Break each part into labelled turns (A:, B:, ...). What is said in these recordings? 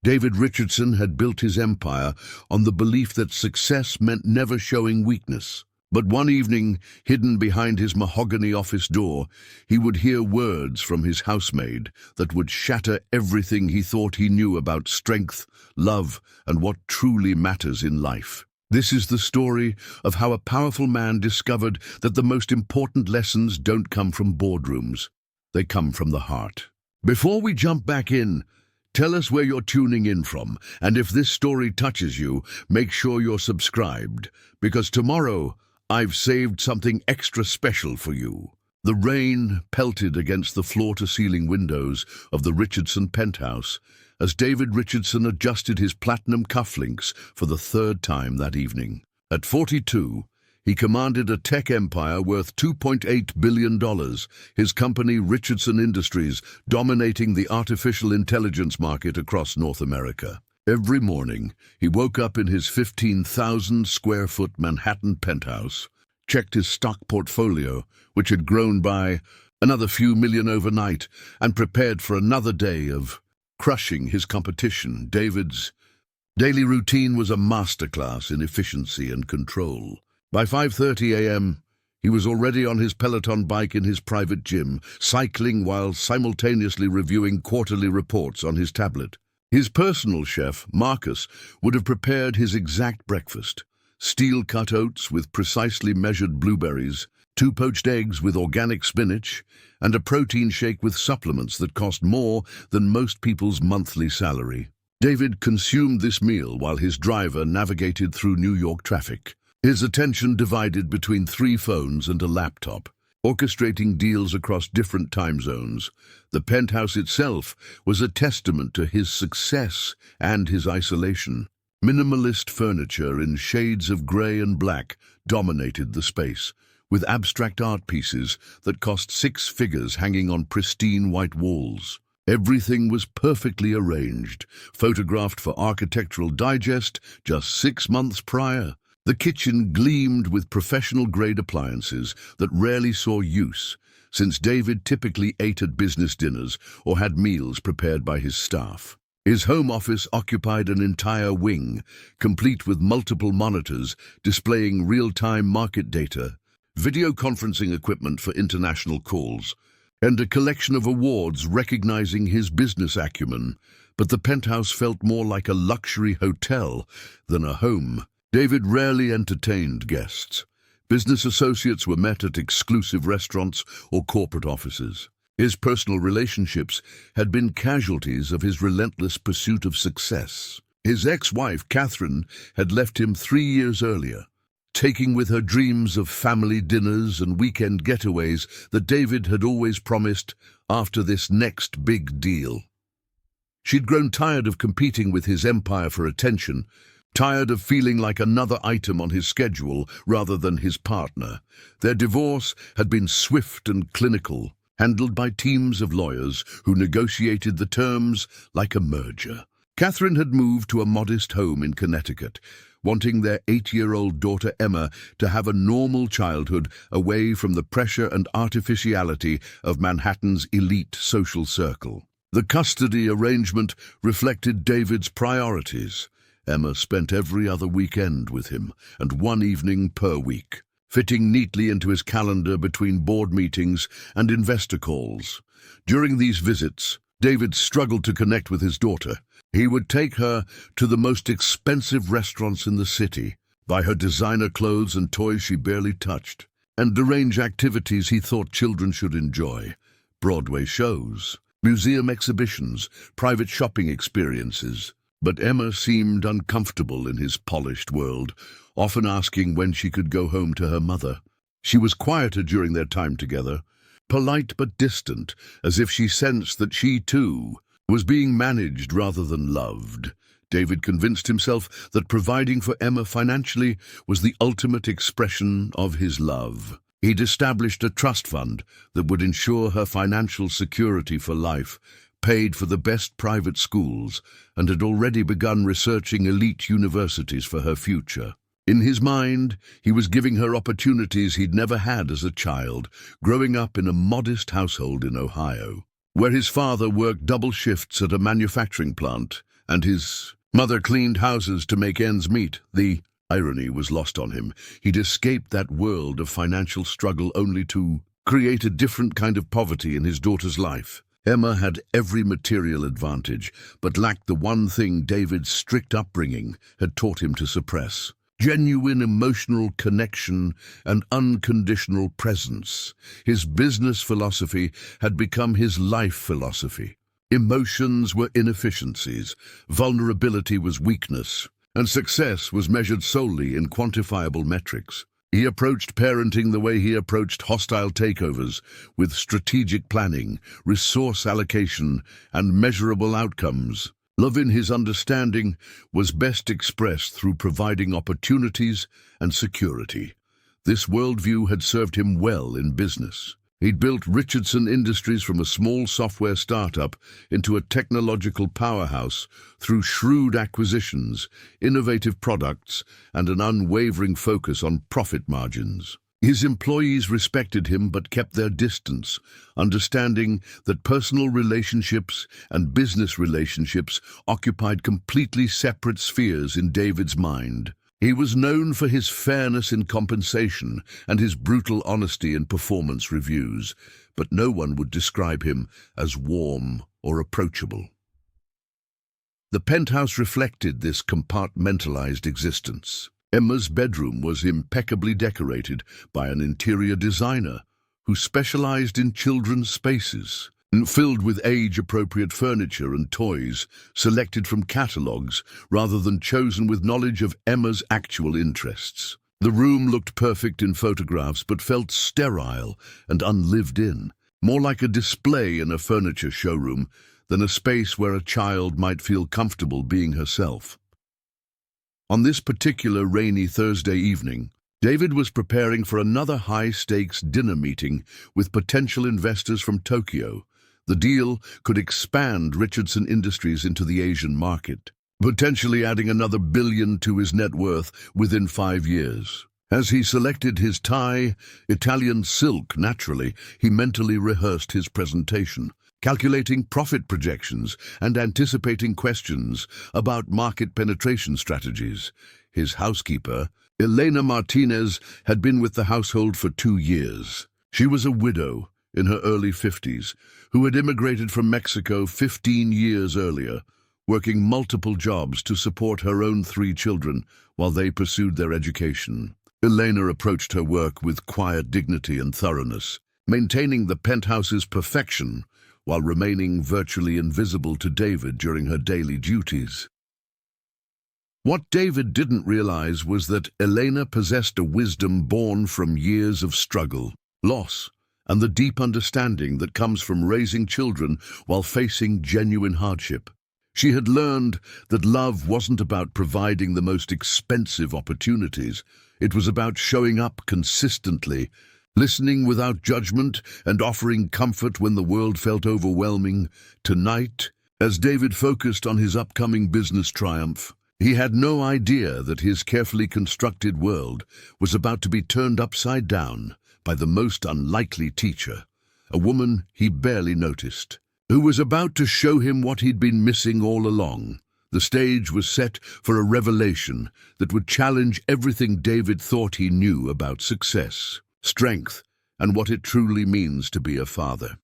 A: David Richardson had built his empire on the belief that success meant never showing weakness. But one evening, hidden behind his mahogany office door, he would hear words from his housemaid that would shatter everything he thought he knew about strength, love, and what truly matters in life. This is the story of how a powerful man discovered that the most important lessons don't come from boardrooms. They come from the heart. Before we jump back in, tell us where you're tuning in from, and if this story touches you, make sure you're subscribed, because tomorrow I've saved something extra special for you. The rain pelted against the floor-to-ceiling windows of the Richardson penthouse as David Richardson adjusted his platinum cufflinks for the third time that evening. At 42, he commanded a tech empire worth $2.8 billion, his company Richardson Industries dominating the artificial intelligence market across North America. Every morning, he woke up in his 15,000-square-foot Manhattan penthouse, checked his stock portfolio, which had grown by another few million overnight, and prepared for another day of crushing his competition. David's daily routine was a masterclass in efficiency and control. By 5:30 a.m., he was already on his Peloton bike in his private gym, cycling while simultaneously reviewing quarterly reports on his tablet. His personal chef, Marcus, would have prepared his exact breakfast: steel-cut oats with precisely measured blueberries, 2 poached eggs with organic spinach, and a protein shake with supplements that cost more than most people's monthly salary. David consumed this meal while his driver navigated through New York traffic, his attention divided between 3 phones and a laptop, orchestrating deals across different time zones. The penthouse itself was a testament to his success and his isolation. Minimalist furniture in shades of gray and black dominated the space, with abstract art pieces that cost 6 figures hanging on pristine white walls. Everything was perfectly arranged, photographed for Architectural Digest just 6 months prior. The kitchen gleamed with professional-grade appliances that rarely saw use, since David typically ate at business dinners or had meals prepared by his staff. His home office occupied an entire wing, complete with multiple monitors displaying real-time market data, video conferencing equipment for international calls, and a collection of awards recognizing his business acumen. But the penthouse felt more like a luxury hotel than a home. David rarely entertained guests. Business associates were met at exclusive restaurants or corporate offices. His personal relationships had been casualties of his relentless pursuit of success. His ex-wife, Catherine, had left him 3 years earlier, taking with her dreams of family dinners and weekend getaways that David had always promised after this next big deal. She'd grown tired of competing with his empire for attention, tired of feeling like another item on his schedule rather than his partner. Their divorce had been swift and clinical, handled by teams of lawyers who negotiated the terms like a merger. Catherine had moved to a modest home in Connecticut, wanting their 8-year-old daughter Emma to have a normal childhood away from the pressure and artificiality of Manhattan's elite social circle. The custody arrangement reflected David's priorities. Emma spent every other weekend with him, and 1 evening per week, fitting neatly into his calendar between board meetings and investor calls. During these visits, David struggled to connect with his daughter. He would take her to the most expensive restaurants in the city, buy her designer clothes and toys she barely touched, and arrange activities he thought children should enjoy: Broadway shows, museum exhibitions, private shopping experiences. But Emma seemed uncomfortable in his polished world, often asking when she could go home to her mother. She was quieter during their time together, polite but distant, as if she sensed that she, too, was being managed rather than loved. David convinced himself that providing for Emma financially was the ultimate expression of his love. He'd established a trust fund that would ensure her financial security for life, paid for the best private schools, and had already begun researching elite universities for her future. In his mind, he was giving her opportunities he'd never had as a child, growing up in a modest household in Ohio, where his father worked double shifts at a manufacturing plant and his mother cleaned houses to make ends meet. The irony was lost on him. He'd escaped that world of financial struggle only to create a different kind of poverty in his daughter's life. Emma had every material advantage, but lacked the one thing David's strict upbringing had taught him to suppress: genuine emotional connection and unconditional presence. His business philosophy had become his life philosophy. Emotions were inefficiencies, vulnerability was weakness, and success was measured solely in quantifiable metrics. He approached parenting the way he approached hostile takeovers, with strategic planning, resource allocation, and measurable outcomes. Love, in his understanding, was best expressed through providing opportunities and security. This worldview had served him well in business. He'd built Richardson Industries from a small software startup into a technological powerhouse through shrewd acquisitions, innovative products, and an unwavering focus on profit margins. His employees respected him but kept their distance, understanding that personal relationships and business relationships occupied completely separate spheres in David's mind. He was known for his fairness in compensation and his brutal honesty in performance reviews, but no one would describe him as warm or approachable. The penthouse reflected this compartmentalized existence. Emma's bedroom was impeccably decorated by an interior designer who specialized in children's spaces, filled with age-appropriate furniture and toys selected from catalogs rather than chosen with knowledge of Emma's actual interests. The room looked perfect in photographs but felt sterile and unlived in, more like a display in a furniture showroom than a space where a child might feel comfortable being herself. On this particular rainy Thursday evening, David was preparing for another high-stakes dinner meeting with potential investors from Tokyo. The deal could expand Richardson Industries into the Asian market, potentially adding another $1 billion to his net worth within 5 years. As he selected his tie, Italian silk, naturally, he mentally rehearsed his presentation, calculating profit projections and anticipating questions about market penetration strategies. His housekeeper, Elena Martinez, had been with the household for 2 years. She was a widow in her early 50s, who had immigrated from Mexico 15 years earlier, working multiple jobs to support her own 3 children while they pursued their education. Elena approached her work with quiet dignity and thoroughness, maintaining the penthouse's perfection while remaining virtually invisible to David during her daily duties. What David didn't realize was that Elena possessed a wisdom born from years of struggle, loss, and the deep understanding that comes from raising children while facing genuine hardship. She had learned that love wasn't about providing the most expensive opportunities. It was about showing up consistently, listening without judgment, and offering comfort when the world felt overwhelming. Tonight, as David focused on his upcoming business triumph, he had no idea that his carefully constructed world was about to be turned upside down by the most unlikely teacher, a woman he barely noticed, who was about to show him what he'd been missing all along. The stage was set for a revelation that would challenge everything David thought he knew about success, strength, and what it truly means to be a father.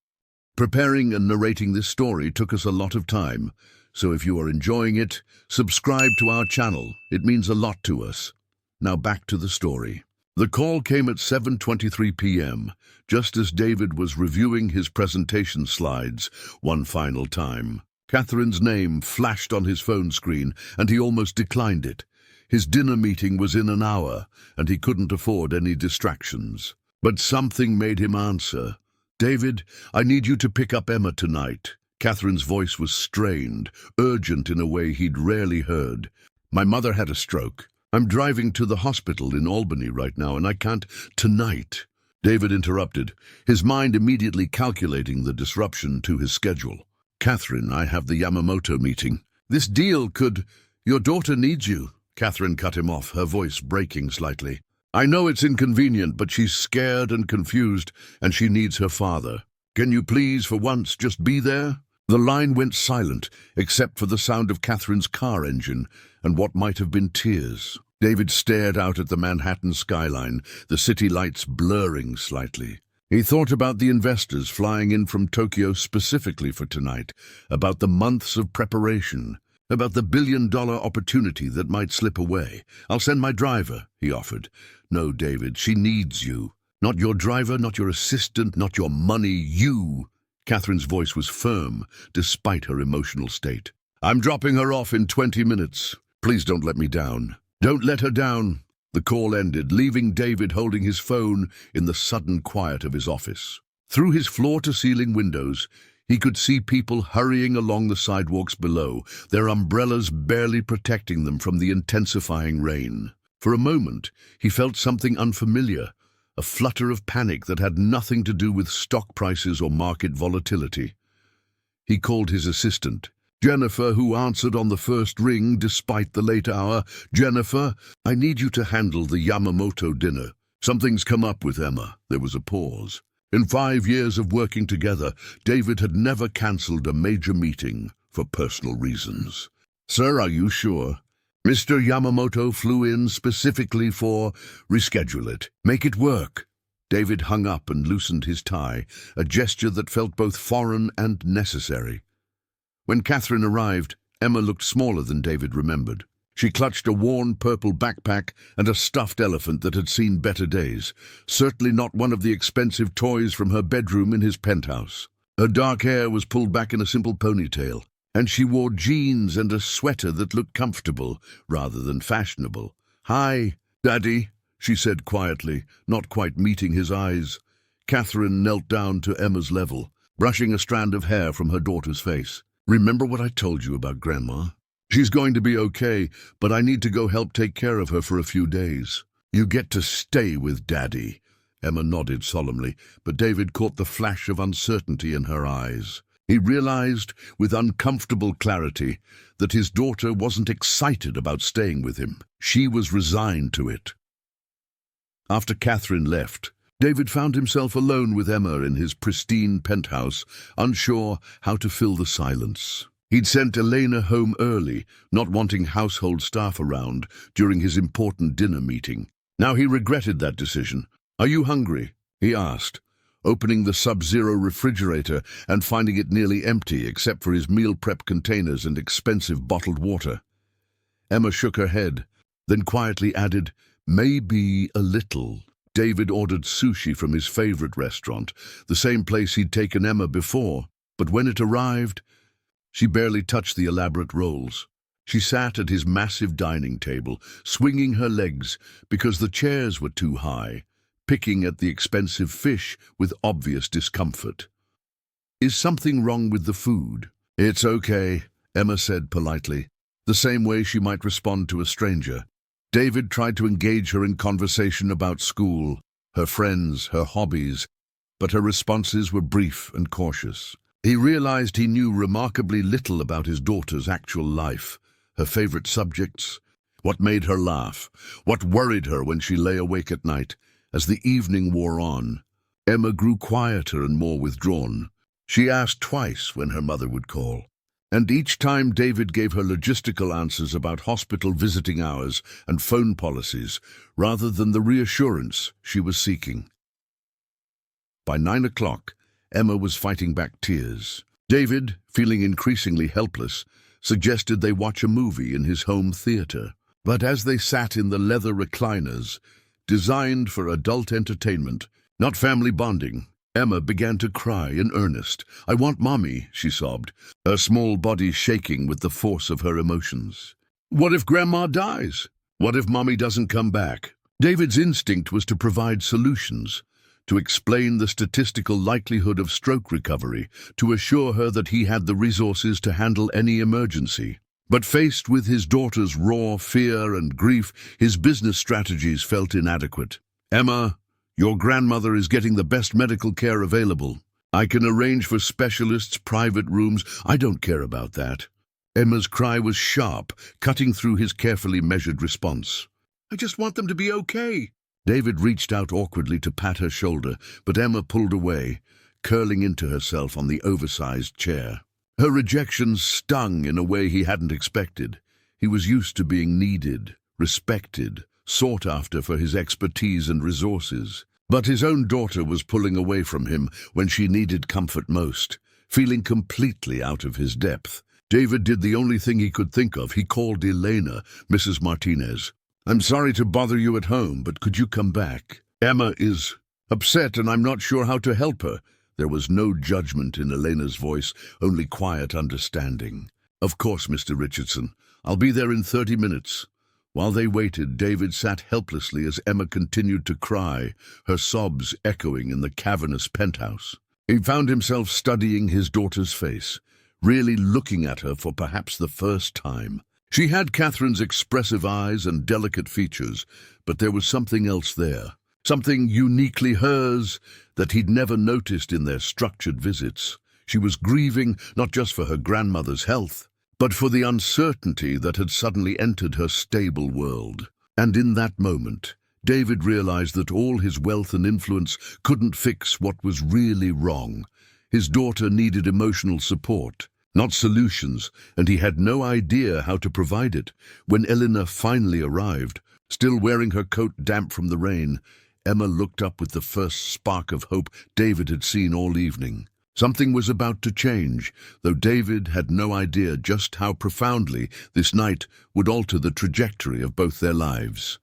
A: Preparing and narrating this story took us a lot of time, so if you are enjoying it, subscribe to our channel. It means a lot to us. Now back to the story. The call came at 7:23 p.m., just as David was reviewing his presentation slides one final time. Catherine's name flashed on his phone screen, and he almost declined it. His dinner meeting was in an hour, and he couldn't afford any distractions. But something made him answer. "David, I need you to pick up Emma tonight." Catherine's voice was strained, urgent in a way he'd rarely heard. "My mother had a stroke. I'm driving to the hospital in Albany right now, and I can't tonight." David interrupted, his mind immediately calculating the disruption to his schedule. "Catherine, I have the Yamamoto meeting. This deal could... Your daughter needs you." Catherine cut him off, her voice breaking slightly. "I know it's inconvenient, but she's scared and confused, and she needs her father. Can you please, for once, just be there?" The line went silent, except for the sound of Catherine's car engine and what might have been tears. David stared out at the Manhattan skyline, the city lights blurring slightly. He thought about the investors flying in from Tokyo specifically for tonight, about the months of preparation, about the billion-dollar opportunity that might slip away. "I'll send my driver," he offered. "No, David, she needs you. Not your driver, not your assistant, not your money, you." Catherine's voice was firm, despite her emotional state. "I'm dropping her off in 20 minutes. Please don't let me down." "Don't let her down." The call ended, leaving David holding his phone in the sudden quiet of his office. Through his floor-to-ceiling windows, he could see people hurrying along the sidewalks below, their umbrellas barely protecting them from the intensifying rain. For a moment, he felt something unfamiliar, a flutter of panic that had nothing to do with stock prices or market volatility. He called his assistant, Jennifer, who answered on the first ring despite the late hour. "Jennifer, I need you to handle the Yamamoto dinner. Something's come up with Emma." There was a pause. In 5 years of working together, David had never cancelled a major meeting for personal reasons. "Sir, are you sure?" "Mr. Yamamoto flew in specifically for..." "Reschedule it. Make it work." David hung up and loosened his tie, a gesture that felt both foreign and necessary. When Catherine arrived, Emma looked smaller than David remembered. She clutched a worn purple backpack and a stuffed elephant that had seen better days, certainly not one of the expensive toys from her bedroom in his penthouse. Her dark hair was pulled back in a simple ponytail, and she wore jeans and a sweater that looked comfortable rather than fashionable. "Hi, Daddy," she said quietly, not quite meeting his eyes. Catherine knelt down to Emma's level, brushing a strand of hair from her daughter's face. "Remember what I told you about Grandma? She's going to be okay, but I need to go help take care of her for a few days." "You get to stay with Daddy." Emma nodded solemnly, but David caught the flash of uncertainty in her eyes. He realized, with uncomfortable clarity, that his daughter wasn't excited about staying with him. She was resigned to it. After Catherine left, David found himself alone with Emma in his pristine penthouse, unsure how to fill the silence. He'd sent Elena home early, not wanting household staff around during his important dinner meeting. Now he regretted that decision. "Are you hungry?" he asked, opening the Sub-Zero refrigerator and finding it nearly empty except for his meal prep containers and expensive bottled water. Emma shook her head, then quietly added, "Maybe a little." David ordered sushi from his favorite restaurant, the same place he'd taken Emma before, but when it arrived, she barely touched the elaborate rolls. She sat at his massive dining table, swinging her legs because the chairs were too high, picking at the expensive fish with obvious discomfort. "Is something wrong with the food?" "It's okay," Emma said politely, the same way she might respond to a stranger. David tried to engage her in conversation about school, her friends, her hobbies, but her responses were brief and cautious. He realized he knew remarkably little about his daughter's actual life, her favorite subjects, what made her laugh, what worried her when she lay awake at night. As the evening wore on, Emma grew quieter and more withdrawn. She asked twice when her mother would call, and each time David gave her logistical answers about hospital visiting hours and phone policies, rather than the reassurance she was seeking. By 9 o'clock, Emma was fighting back tears. David, feeling increasingly helpless, suggested they watch a movie in his home theater. But as they sat in the leather recliners, designed for adult entertainment, not family bonding, Emma began to cry in earnest. "I want Mommy," she sobbed, her small body shaking with the force of her emotions. "What if Grandma dies? What if Mommy doesn't come back?" David's instinct was to provide solutions, to explain the statistical likelihood of stroke recovery, to assure her that he had the resources to handle any emergency. But faced with his daughter's raw fear and grief, his business strategies felt inadequate. "Emma, your grandmother is getting the best medical care available. I can arrange for specialists, private rooms. I don't care about that." Emma's cry was sharp, cutting through his carefully measured response. "I just want them to be okay." David reached out awkwardly to pat her shoulder, but Emma pulled away, curling into herself on the oversized chair. Her rejection stung in a way he hadn't expected. He was used to being needed, respected, sought after for his expertise and resources. But his own daughter was pulling away from him when she needed comfort most, feeling completely out of his depth. David did the only thing he could think of. He called Elena, Mrs. Martinez. "I'm sorry to bother you at home, but could you come back? Emma is upset and I'm not sure how to help her." There was no judgment in Elena's voice, only quiet understanding. "Of course, Mr. Richardson. I'll be there in 30 minutes. While they waited, David sat helplessly as Emma continued to cry, her sobs echoing in the cavernous penthouse. He found himself studying his daughter's face, really looking at her for perhaps the first time. She had Catherine's expressive eyes and delicate features, but there was something else there, something uniquely hers that he'd never noticed in their structured visits. She was grieving not just for her grandmother's health, but for the uncertainty that had suddenly entered her stable world. And in that moment, David realized that all his wealth and influence couldn't fix what was really wrong. His daughter needed emotional support, not solutions, and he had no idea how to provide it. When Elena finally arrived, still wearing her coat damp from the rain, Emma looked up with the first spark of hope David had seen all evening. Something was about to change, though David had no idea just how profoundly this night would alter the trajectory of both their lives.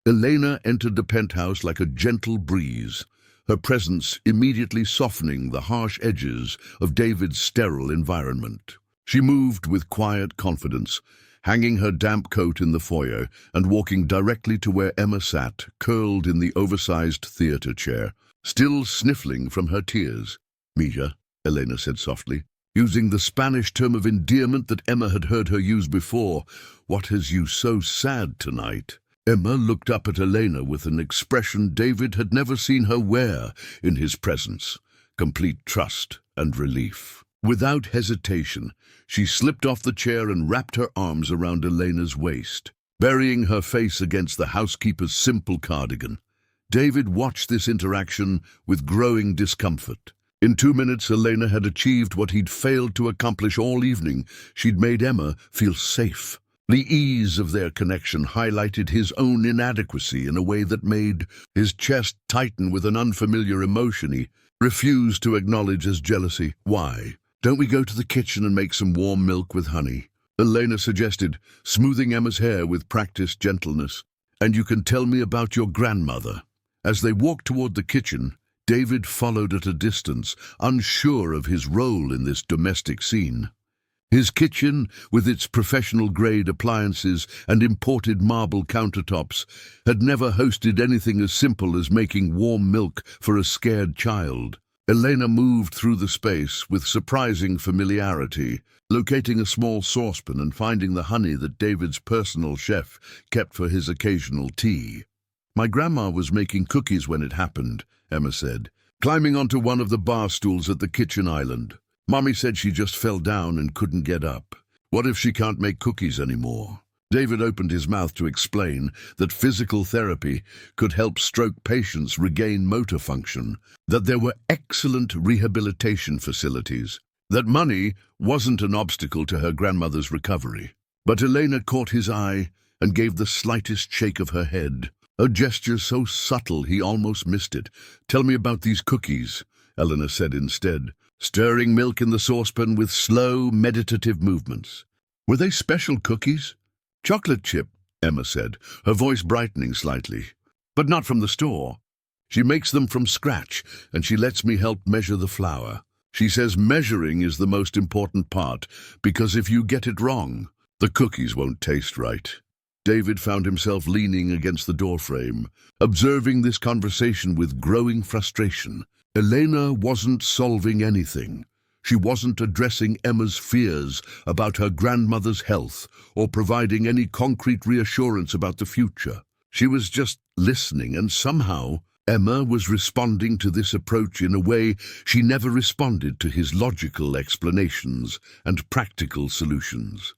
A: Elena entered the penthouse like a gentle breeze, her presence immediately softening the harsh edges of David's sterile environment. She moved with quiet confidence, hanging her damp coat in the foyer and walking directly to where Emma sat, curled in the oversized theater chair, still sniffling from her tears. "Mija," Elena said softly, using the Spanish term of endearment that Emma had heard her use before. "What has you so sad tonight?" Emma looked up at Elena with an expression David had never seen her wear in his presence, complete trust and relief. Without hesitation, she slipped off the chair and wrapped her arms around Elena's waist, burying her face against the housekeeper's simple cardigan. David watched this interaction with growing discomfort. In 2 minutes, Elena had achieved what he'd failed to accomplish all evening. She'd made Emma feel safe. The ease of their connection highlighted his own inadequacy in a way that made his chest tighten with an unfamiliar emotion he refused to acknowledge as jealousy. "Why don't we go to the kitchen and make some warm milk with honey?" Elena suggested, smoothing Emma's hair with practiced gentleness. "And you can tell me about your grandmother." As they walked toward the kitchen, David followed at a distance, unsure of his role in this domestic scene. His kitchen, with its professional-grade appliances and imported marble countertops, had never hosted anything as simple as making warm milk for a scared child. Elena moved through the space with surprising familiarity, locating a small saucepan and finding the honey that David's personal chef kept for his occasional tea. "My grandma was making cookies when it happened," Emma said, climbing onto one of the bar stools at the kitchen island. "Mommy said she just fell down and couldn't get up. What if she can't make cookies anymore?" David opened his mouth to explain that physical therapy could help stroke patients regain motor function, that there were excellent rehabilitation facilities, that money wasn't an obstacle to her grandmother's recovery. But Elena caught his eye and gave the slightest shake of her head, a gesture so subtle he almost missed it. "Tell me about these cookies," Elena said instead, stirring milk in the saucepan with slow, meditative movements. "Were they special cookies?" "Chocolate chip," Emma said, her voice brightening slightly. "But not from the store. She makes them from scratch, and she lets me help measure the flour. She says measuring is the most important part, because if you get it wrong, the cookies won't taste right." David found himself leaning against the doorframe, observing this conversation with growing frustration. Elena wasn't solving anything. She wasn't addressing Emma's fears about her grandmother's health or providing any concrete reassurance about the future. She was just listening, and somehow Emma was responding to this approach in a way she never responded to his logical explanations and practical solutions.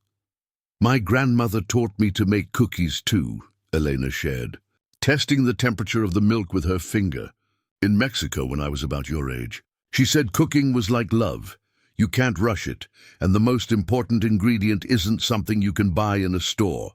A: "My grandmother taught me to make cookies too," Elena shared, testing the temperature of the milk with her finger. "In Mexico when I was about your age. She said cooking was like love. You can't rush it, and the most important ingredient isn't something you can buy in a store.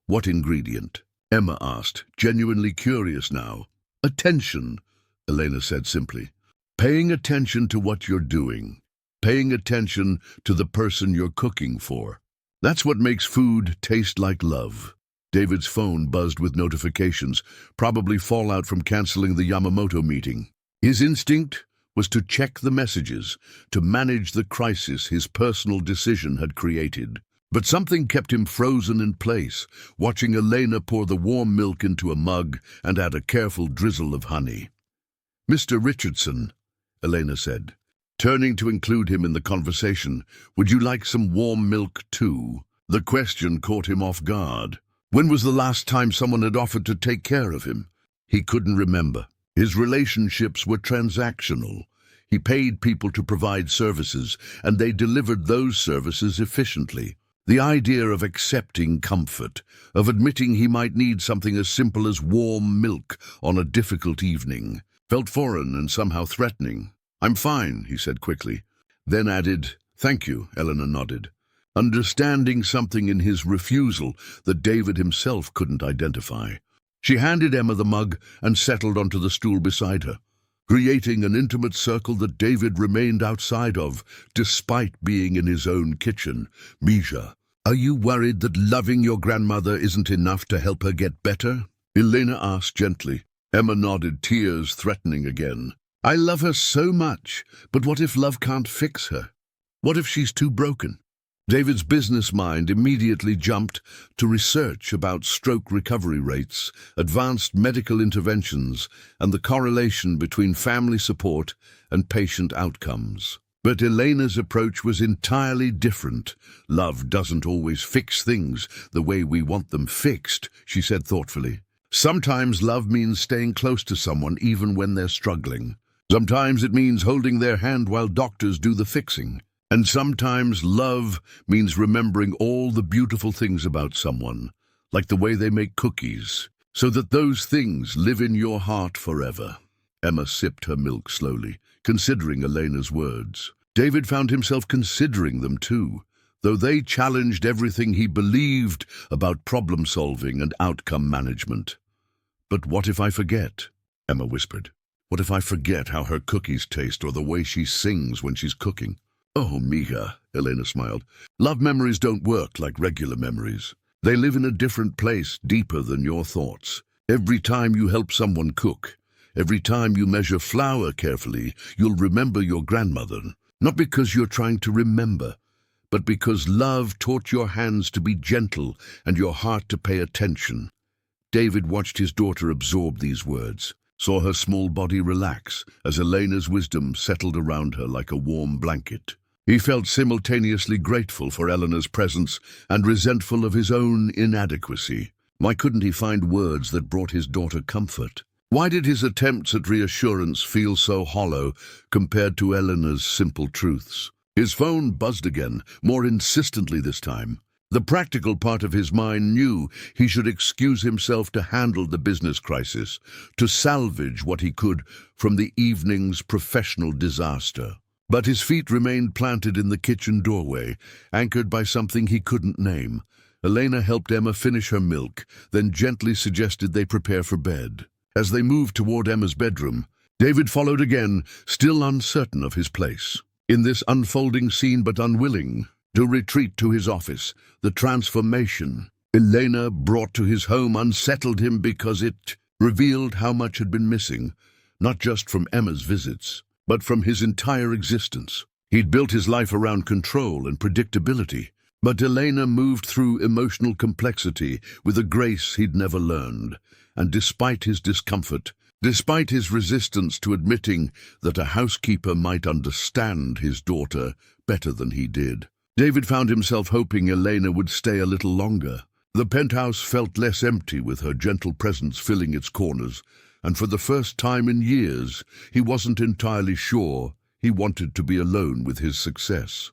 A: What ingredient? Emma asked, genuinely curious now. Attention, Elena said simply. Paying attention to what you're doing. Paying attention to the person you're cooking for. That's what makes food taste like love. David's phone buzzed with notifications, probably fallout from canceling the Yamamoto meeting. His instinct was to check the messages, to manage the crisis his personal decision had created. But something kept him frozen in place, watching Elena pour the warm milk into a mug and add a careful drizzle of honey. "Mr. Richardson," Elena said, turning to include him in the conversation, "would you like some warm milk too?" The question caught him off guard. When was the last time someone had offered to take care of him? He couldn't remember. His relationships were transactional. He paid people to provide services, and they delivered those services efficiently. The idea of accepting comfort, of admitting he might need something as simple as warm milk on a difficult evening, felt foreign and somehow threatening. "I'm fine," he said quickly, then added, "Thank you," Eleanor nodded, understanding something in his refusal that David himself couldn't identify. She handed Emma the mug and settled onto the stool beside her, creating an intimate circle that David remained outside of, despite being in his own kitchen. "Misha, are you worried that loving your grandmother isn't enough to help her get better?" Elena asked gently. Emma nodded, tears threatening again. "I love her so much, but what if love can't fix her? What if she's too broken?" David's business mind immediately jumped to research about stroke recovery rates, advanced medical interventions, and the correlation between family support and patient outcomes. But Elena's approach was entirely different. "Love doesn't always fix things the way we want them fixed," she said thoughtfully. "Sometimes love means staying close to someone even when they're struggling. Sometimes it means holding their hand while doctors do the fixing. And sometimes love means remembering all the beautiful things about someone, like the way they make cookies, so that those things live in your heart forever." Emma sipped her milk slowly, considering Elena's words. David found himself considering them too, though they challenged everything he believed about problem-solving and outcome management. "But what if I forget?" Emma whispered. "What if I forget how her cookies taste or the way she sings when she's cooking?" "Oh, Mika," Elena smiled. "Love memories don't work like regular memories. They live in a different place, deeper than your thoughts. Every time you help someone cook, every time you measure flour carefully, you'll remember your grandmother. Not because you're trying to remember, but because love taught your hands to be gentle and your heart to pay attention." David watched his daughter absorb these words, saw her small body relax as Elena's wisdom settled around her like a warm blanket. He felt simultaneously grateful for Eleanor's presence and resentful of his own inadequacy. Why couldn't he find words that brought his daughter comfort? Why did his attempts at reassurance feel so hollow compared to Eleanor's simple truths? His phone buzzed again, more insistently this time. The practical part of his mind knew he should excuse himself to handle the business crisis, to salvage what he could from the evening's professional disaster. But his feet remained planted in the kitchen doorway, anchored by something he couldn't name. Elena helped Emma finish her milk, then gently suggested they prepare for bed. As they moved toward Emma's bedroom, David followed again, still uncertain of his place. In this unfolding scene but unwilling to retreat to his office, the transformation Elena brought to his home unsettled him because it revealed how much had been missing, not just from Emma's visits, but from his entire existence. He'd built his life around control and predictability, but Elena moved through emotional complexity with a grace he'd never learned. And despite his discomfort, despite his resistance to admitting that a housekeeper might understand his daughter better than he did, David found himself hoping Elena would stay a little longer. The penthouse felt less empty with her gentle presence filling its corners, and for the first time in years, he wasn't entirely sure he wanted to be alone with his success.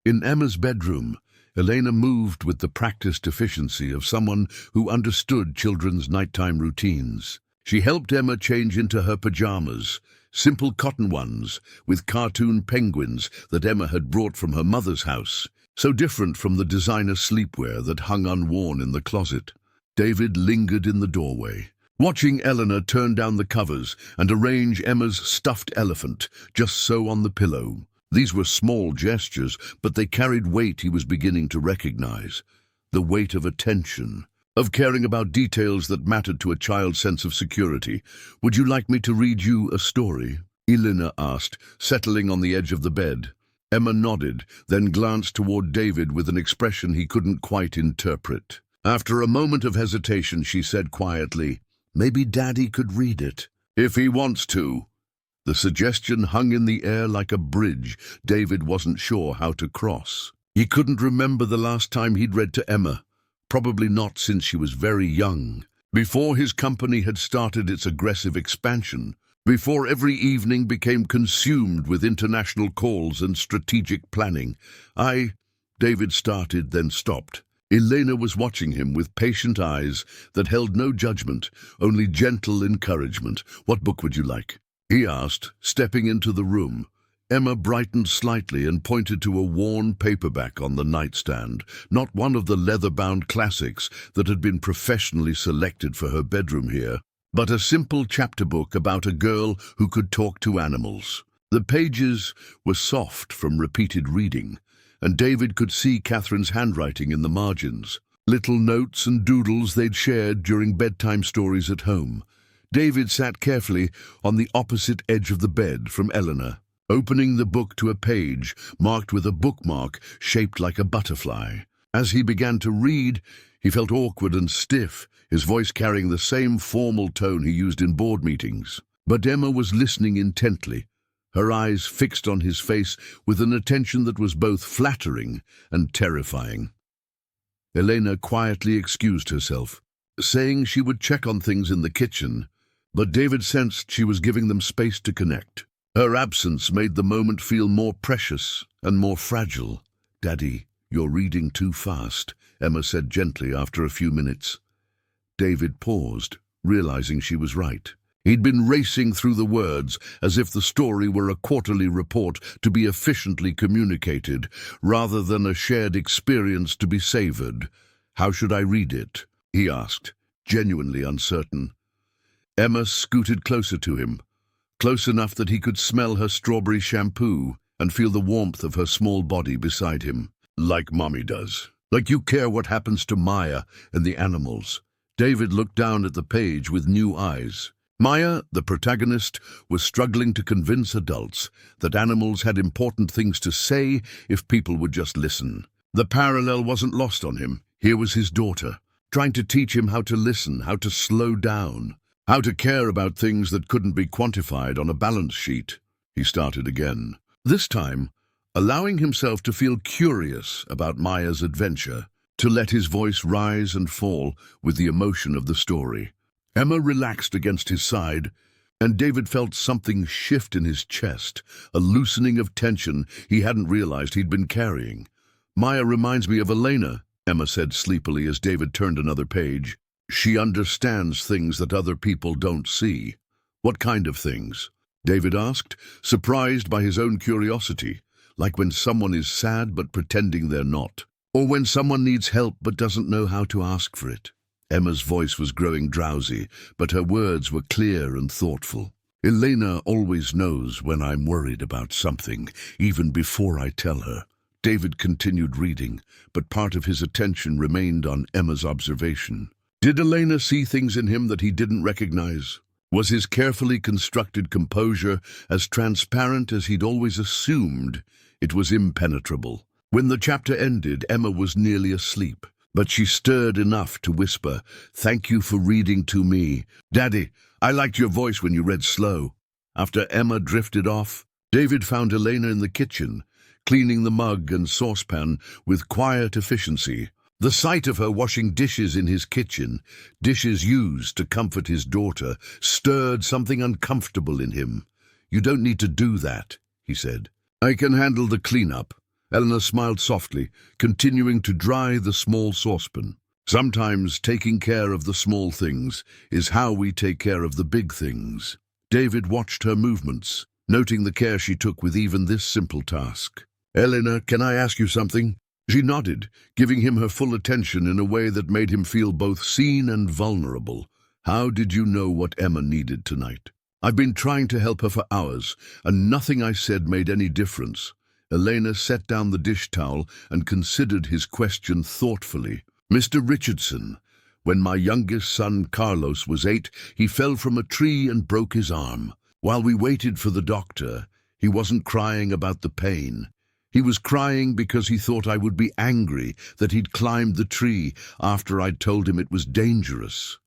A: In Emma's bedroom, Elena moved with the practiced efficiency of someone who understood children's nighttime routines. She helped Emma change into her pajamas, simple cotton ones with cartoon penguins that Emma had brought from her mother's house, so different from the designer sleepwear that hung unworn in the closet. David lingered in the doorway, watching Eleanor turn down the covers and arrange Emma's stuffed elephant just so on the pillow. These were small gestures, but they carried weight he was beginning to recognize. The weight of attention, of caring about details that mattered to a child's sense of security. "Would you like me to read you a story?" Eleanor asked, settling on the edge of the bed. Emma nodded, then glanced toward David with an expression he couldn't quite interpret. After a moment of hesitation, she said quietly, "Maybe Daddy could read it." "If he wants to." The suggestion hung in the air like a bridge David wasn't sure how to cross. He couldn't remember the last time he'd read to Emma, probably not since she was very young, before his company had started its aggressive expansion, before every evening became consumed with international calls and strategic planning. David started, then stopped. Elena was watching him with patient eyes that held no judgment, only gentle encouragement. "What book would you like?" he asked, stepping into the room. Emma brightened slightly and pointed to a worn paperback on the nightstand, not one of the leather-bound classics that had been professionally selected for her bedroom here, but a simple chapter book about a girl who could talk to animals. The pages were soft from repeated reading, and David could see Catherine's handwriting in the margins, little notes and doodles they'd shared during bedtime stories at home. David sat carefully on the opposite edge of the bed from Eleanor, opening the book to a page marked with a bookmark shaped like a butterfly. As he began to read, he felt awkward and stiff, his voice carrying the same formal tone he used in board meetings. But Emma was listening intently, her eyes fixed on his face with an attention that was both flattering and terrifying. Elena quietly excused herself, saying she would check on things in the kitchen, but David sensed she was giving them space to connect. Her absence made the moment feel more precious and more fragile. "Daddy, you're reading too fast," Emma said gently after a few minutes. David paused, realizing she was right. He'd been racing through the words as if the story were a quarterly report to be efficiently communicated, rather than a shared experience to be savored. "How should I read it?" he asked, genuinely uncertain. Emma scooted closer to him, close enough that he could smell her strawberry shampoo and feel the warmth of her small body beside him. "Like Mommy does. Like you care what happens to Maya and the animals." David looked down at the page with new eyes. Maya, the protagonist, was struggling to convince adults that animals had important things to say if people would just listen. The parallel wasn't lost on him. Here was his daughter, trying to teach him how to listen, how to slow down, how to care about things that couldn't be quantified on a balance sheet. He started again, this time allowing himself to feel curious about Maya's adventure, to let his voice rise and fall with the emotion of the story. Emma relaxed against his side, and David felt something shift in his chest, a loosening of tension he hadn't realized he'd been carrying. "Maya reminds me of Elena," Emma said sleepily as David turned another page. "She understands things that other people don't see." "What kind of things?" David asked, surprised by his own curiosity, like when someone is sad but pretending they're not, or when someone needs help but doesn't know how to ask for it. Emma's voice was growing drowsy, but her words were clear and thoughtful. "Elena always knows when I'm worried about something, even before I tell her." David continued reading, but part of his attention remained on Emma's observation. Did Elena see things in him that he didn't recognize? Was his carefully constructed composure as transparent as he'd always assumed? It was impenetrable. When the chapter ended, Emma was nearly asleep, but she stirred enough to whisper, "Thank you for reading to me. Daddy, I liked your voice when you read slow." After Emma drifted off, David found Elena in the kitchen, cleaning the mug and saucepan with quiet efficiency. The sight of her washing dishes in his kitchen, dishes used to comfort his daughter, stirred something uncomfortable in him. "You don't need to do that," he said. "I can handle the cleanup." Eleanor smiled softly, continuing to dry the small saucepan. Sometimes taking care of the small things is how we take care of the big things. David watched her movements, noting the care she took with even this simple task. "Elena, can I ask you something?" She nodded, giving him her full attention in a way that made him feel both seen and vulnerable. "How did you know what Emma needed tonight?" "I've been trying to help her for hours, and nothing I said made any difference." Elena set down the dish towel and considered his question thoughtfully. "Mr. Richardson, when my youngest son Carlos was 8, he fell from a tree and broke his arm. While we waited for the doctor, he wasn't crying about the pain. He was crying because he thought I would be angry that he'd climbed the tree after I'd told him it was dangerous."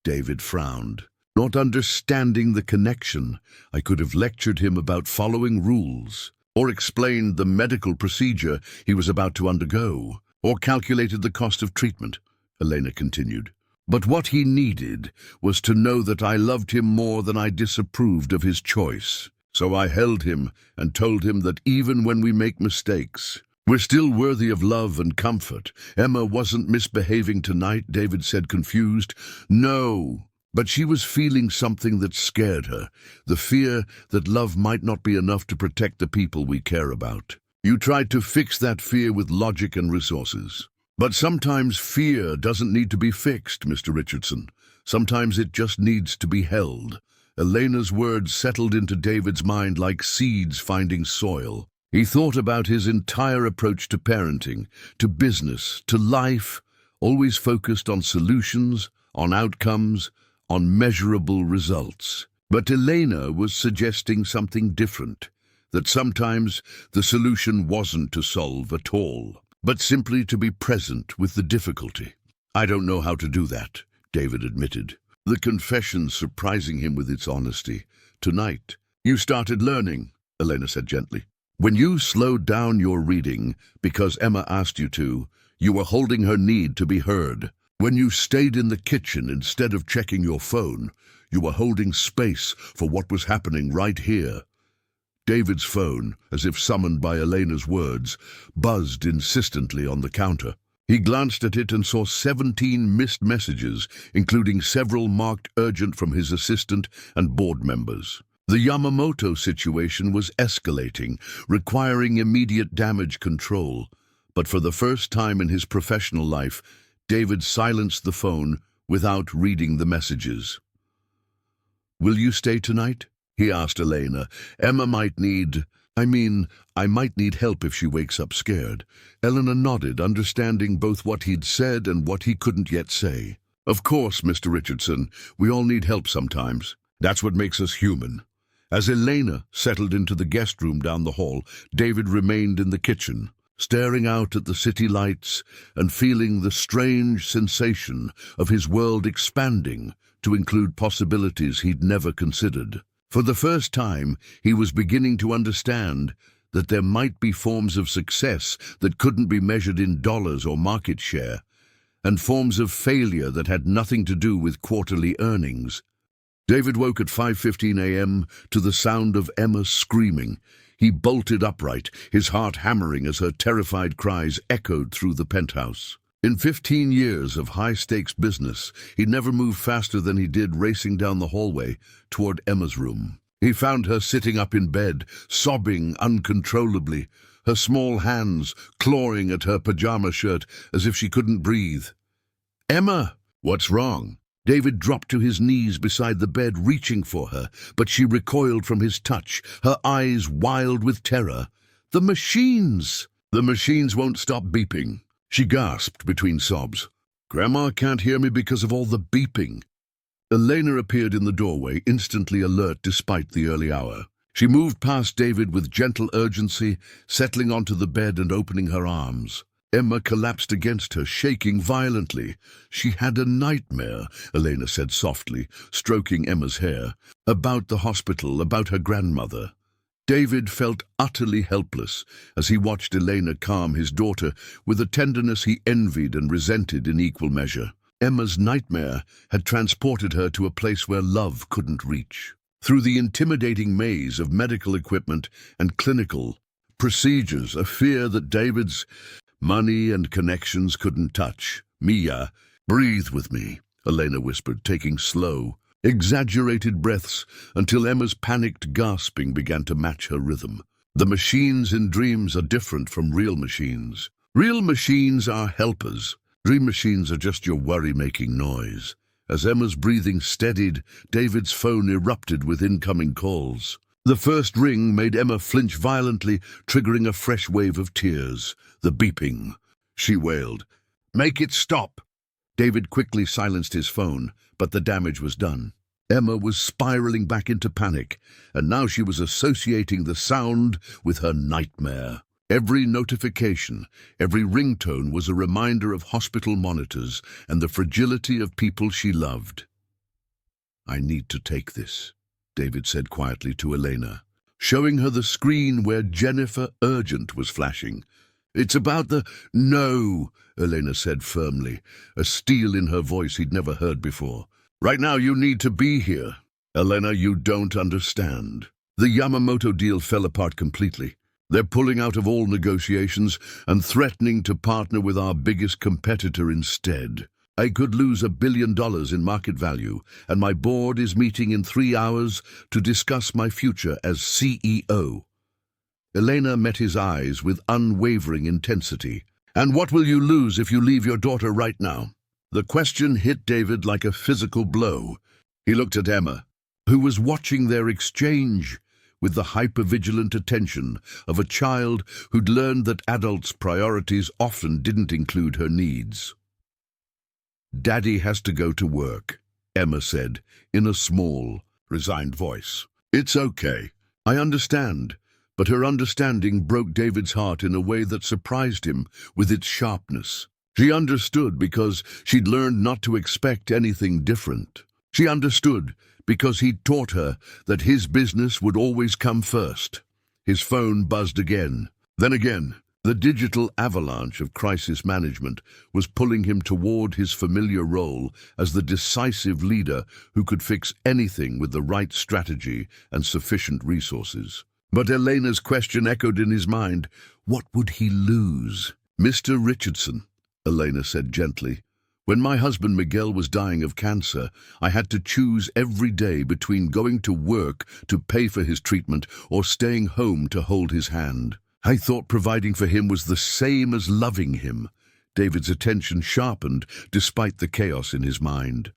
A: David frowned, not understanding the connection. I could have lectured him about following rules, or explained the medical procedure he was about to undergo, or calculated the cost of treatment, Elena continued. But what he needed was to know that I loved him more than I disapproved of his choice. So I held him and told him that even when we make mistakes, we're still worthy of love and comfort. "Emma wasn't misbehaving tonight," David said, confused. "No, but she was feeling something that scared her, the fear that love might not be enough to protect the people we care about. You tried to fix that fear with logic and resources. But sometimes fear doesn't need to be fixed, Mr. Richardson. Sometimes it just needs to be held." Elena's words settled into David's mind like seeds finding soil. He thought about his entire approach to parenting, to business, to life, always focused on solutions, on outcomes, on measurable results. But Elena was suggesting something different, that sometimes the solution wasn't to solve at all, but simply to be present with the difficulty. "I don't know how to do that," David admitted, the confession surprising him with its honesty. "Tonight, you started learning," Elena said gently. "When you slowed down your reading because Emma asked you to, you were holding her need to be heard. When you stayed in the kitchen instead of checking your phone, you were holding space for what was happening right here." David's phone, as if summoned by Elena's words, buzzed insistently on the counter. He glanced at it and saw 17 missed messages, including several marked urgent from his assistant and board members. The Yamamoto situation was escalating, requiring immediate damage control. But for the first time in his professional life, David silenced the phone without reading the messages. "Will you stay tonight?" he asked Elena. "Emma might need... I might need help if she wakes up scared." Elena nodded, understanding both what he'd said and what he couldn't yet say. "Of course, Mr. Richardson, we all need help sometimes. That's what makes us human." As Elena settled into the guest room down the hall, David remained in the kitchen, staring out at the city lights and feeling the strange sensation of his world expanding to include possibilities he'd never considered. For the first time, he was beginning to understand that there might be forms of success that couldn't be measured in dollars or market share, and forms of failure that had nothing to do with quarterly earnings. David woke at 5:15 a.m. to the sound of Emma screaming. He bolted upright, his heart hammering as her terrified cries echoed through the penthouse. In 15 years of high-stakes business, he never moved faster than he did racing down the hallway toward Emma's room. He found her sitting up in bed, sobbing uncontrollably, her small hands clawing at her pajama shirt as if she couldn't breathe. "Emma, what's wrong?" David dropped to his knees beside the bed, reaching for her, but she recoiled from his touch, her eyes wild with terror. "The machines!" "The machines won't stop beeping," she gasped between sobs. "Grandma can't hear me because of all the beeping." Elena appeared in the doorway, instantly alert despite the early hour. She moved past David with gentle urgency, settling onto the bed and opening her arms. Emma collapsed against her, shaking violently. "She had a nightmare," Elena said softly, stroking Emma's hair. "About the hospital, about her grandmother." David felt utterly helpless as he watched Elena calm his daughter with a tenderness he envied and resented in equal measure. Emma's nightmare had transported her to a place where love couldn't reach. Through the intimidating maze of medical equipment and clinical procedures, a fear that David's money and connections couldn't touch. Mia, breathe with me, Elena whispered, taking slow, exaggerated breaths until Emma's panicked gasping began to match her rhythm. The machines in dreams are different from real machines. Real machines are helpers. Dream machines are just your worry-making noise. As Emma's breathing steadied, David's phone erupted with incoming calls. The first ring made Emma flinch violently, triggering a fresh wave of tears. The beeping. She wailed, "Make it stop!" David quickly silenced his phone, but the damage was done. Emma was spiraling back into panic, and now she was associating the sound with her nightmare. Every notification, every ringtone was a reminder of hospital monitors and the fragility of people she loved. "I need to take this," David said quietly to Elena, showing her the screen where Jennifer Urgent was flashing. "It's about the—" "No," Elena said firmly, a steel in her voice he'd never heard before. "Right now you need to be here." "Elena, you don't understand. The Yamamoto deal fell apart completely. They're pulling out of all negotiations and threatening to partner with our biggest competitor instead. I could lose $1 billion in market value, and my board is meeting in 3 hours to discuss my future as CEO. Elena met his eyes with unwavering intensity. "And what will you lose if you leave your daughter right now?" The question hit David like a physical blow. He looked at Emma, who was watching their exchange with the hypervigilant attention of a child who'd learned that adults' priorities often didn't include her needs. "Daddy has to go to work," Emma said, in a small, resigned voice. "It's okay. I understand." But her understanding broke David's heart in a way that surprised him with its sharpness. She understood because she'd learned not to expect anything different. She understood because he'd taught her that his business would always come first. His phone buzzed again, then again. The digital avalanche of crisis management was pulling him toward his familiar role as the decisive leader who could fix anything with the right strategy and sufficient resources. But Elena's question echoed in his mind. What would he lose? "Mr. Richardson," Elena said gently, "when my husband Miguel was dying of cancer, I had to choose every day between going to work to pay for his treatment or staying home to hold his hand. I thought providing for him was the same as loving him." David's attention sharpened despite the chaos in his mind.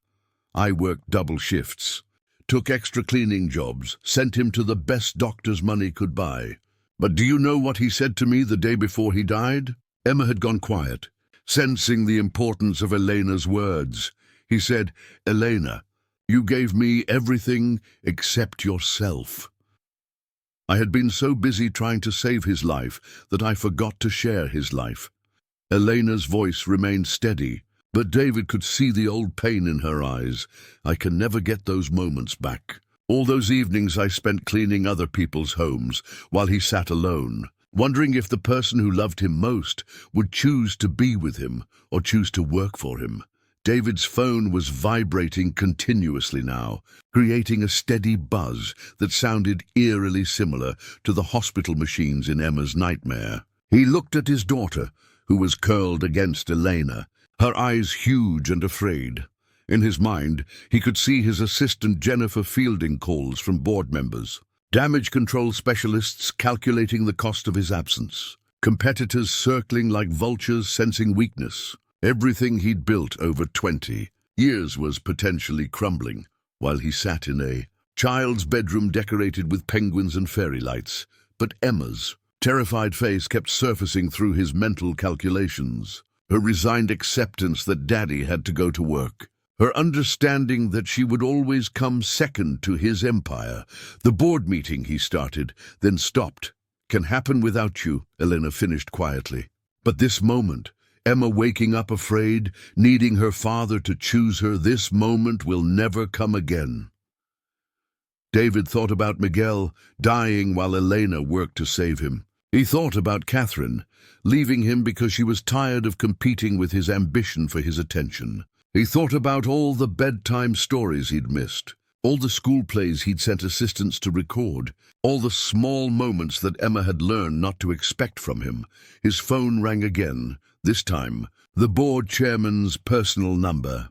A: "I worked double shifts, took extra cleaning jobs, sent him to the best doctors money could buy. But do you know what he said to me the day before he died?" Emma had gone quiet, sensing the importance of Elena's words. He said, "Elena, you gave me everything except yourself." I had been so busy trying to save his life that I forgot to share his life. Elena's voice remained steady, but David could see the old pain in her eyes. "I can never get those moments back. All those evenings I spent cleaning other people's homes while he sat alone, wondering if the person who loved him most would choose to be with him or choose to work for him." David's phone was vibrating continuously now, creating a steady buzz that sounded eerily similar to the hospital machines in Emma's nightmare. He looked at his daughter, who was curled against Elena, her eyes huge and afraid. In his mind, he could see his assistant Jennifer fielding calls from board members, damage control specialists calculating the cost of his absence, competitors circling like vultures sensing weakness. Everything he'd built over 20 years was potentially crumbling, while he sat in a child's bedroom decorated with penguins and fairy lights. But Emma's terrified face kept surfacing through his mental calculations. Her resigned acceptance that Daddy had to go to work. Her understanding that she would always come second to his empire. "The board meeting," he started, then stopped. "Can happen without you," Elena finished quietly. But this moment, Emma waking up afraid, needing her father to choose her, this moment will never come again. David thought about Miguel dying while Elena worked to save him. He thought about Catherine, leaving him because she was tired of competing with his ambition for his attention. He thought about all the bedtime stories he'd missed, all the school plays he'd sent assistants to record, all the small moments that Emma had learned not to expect from him. His phone rang again, this time The board chairman's personal number.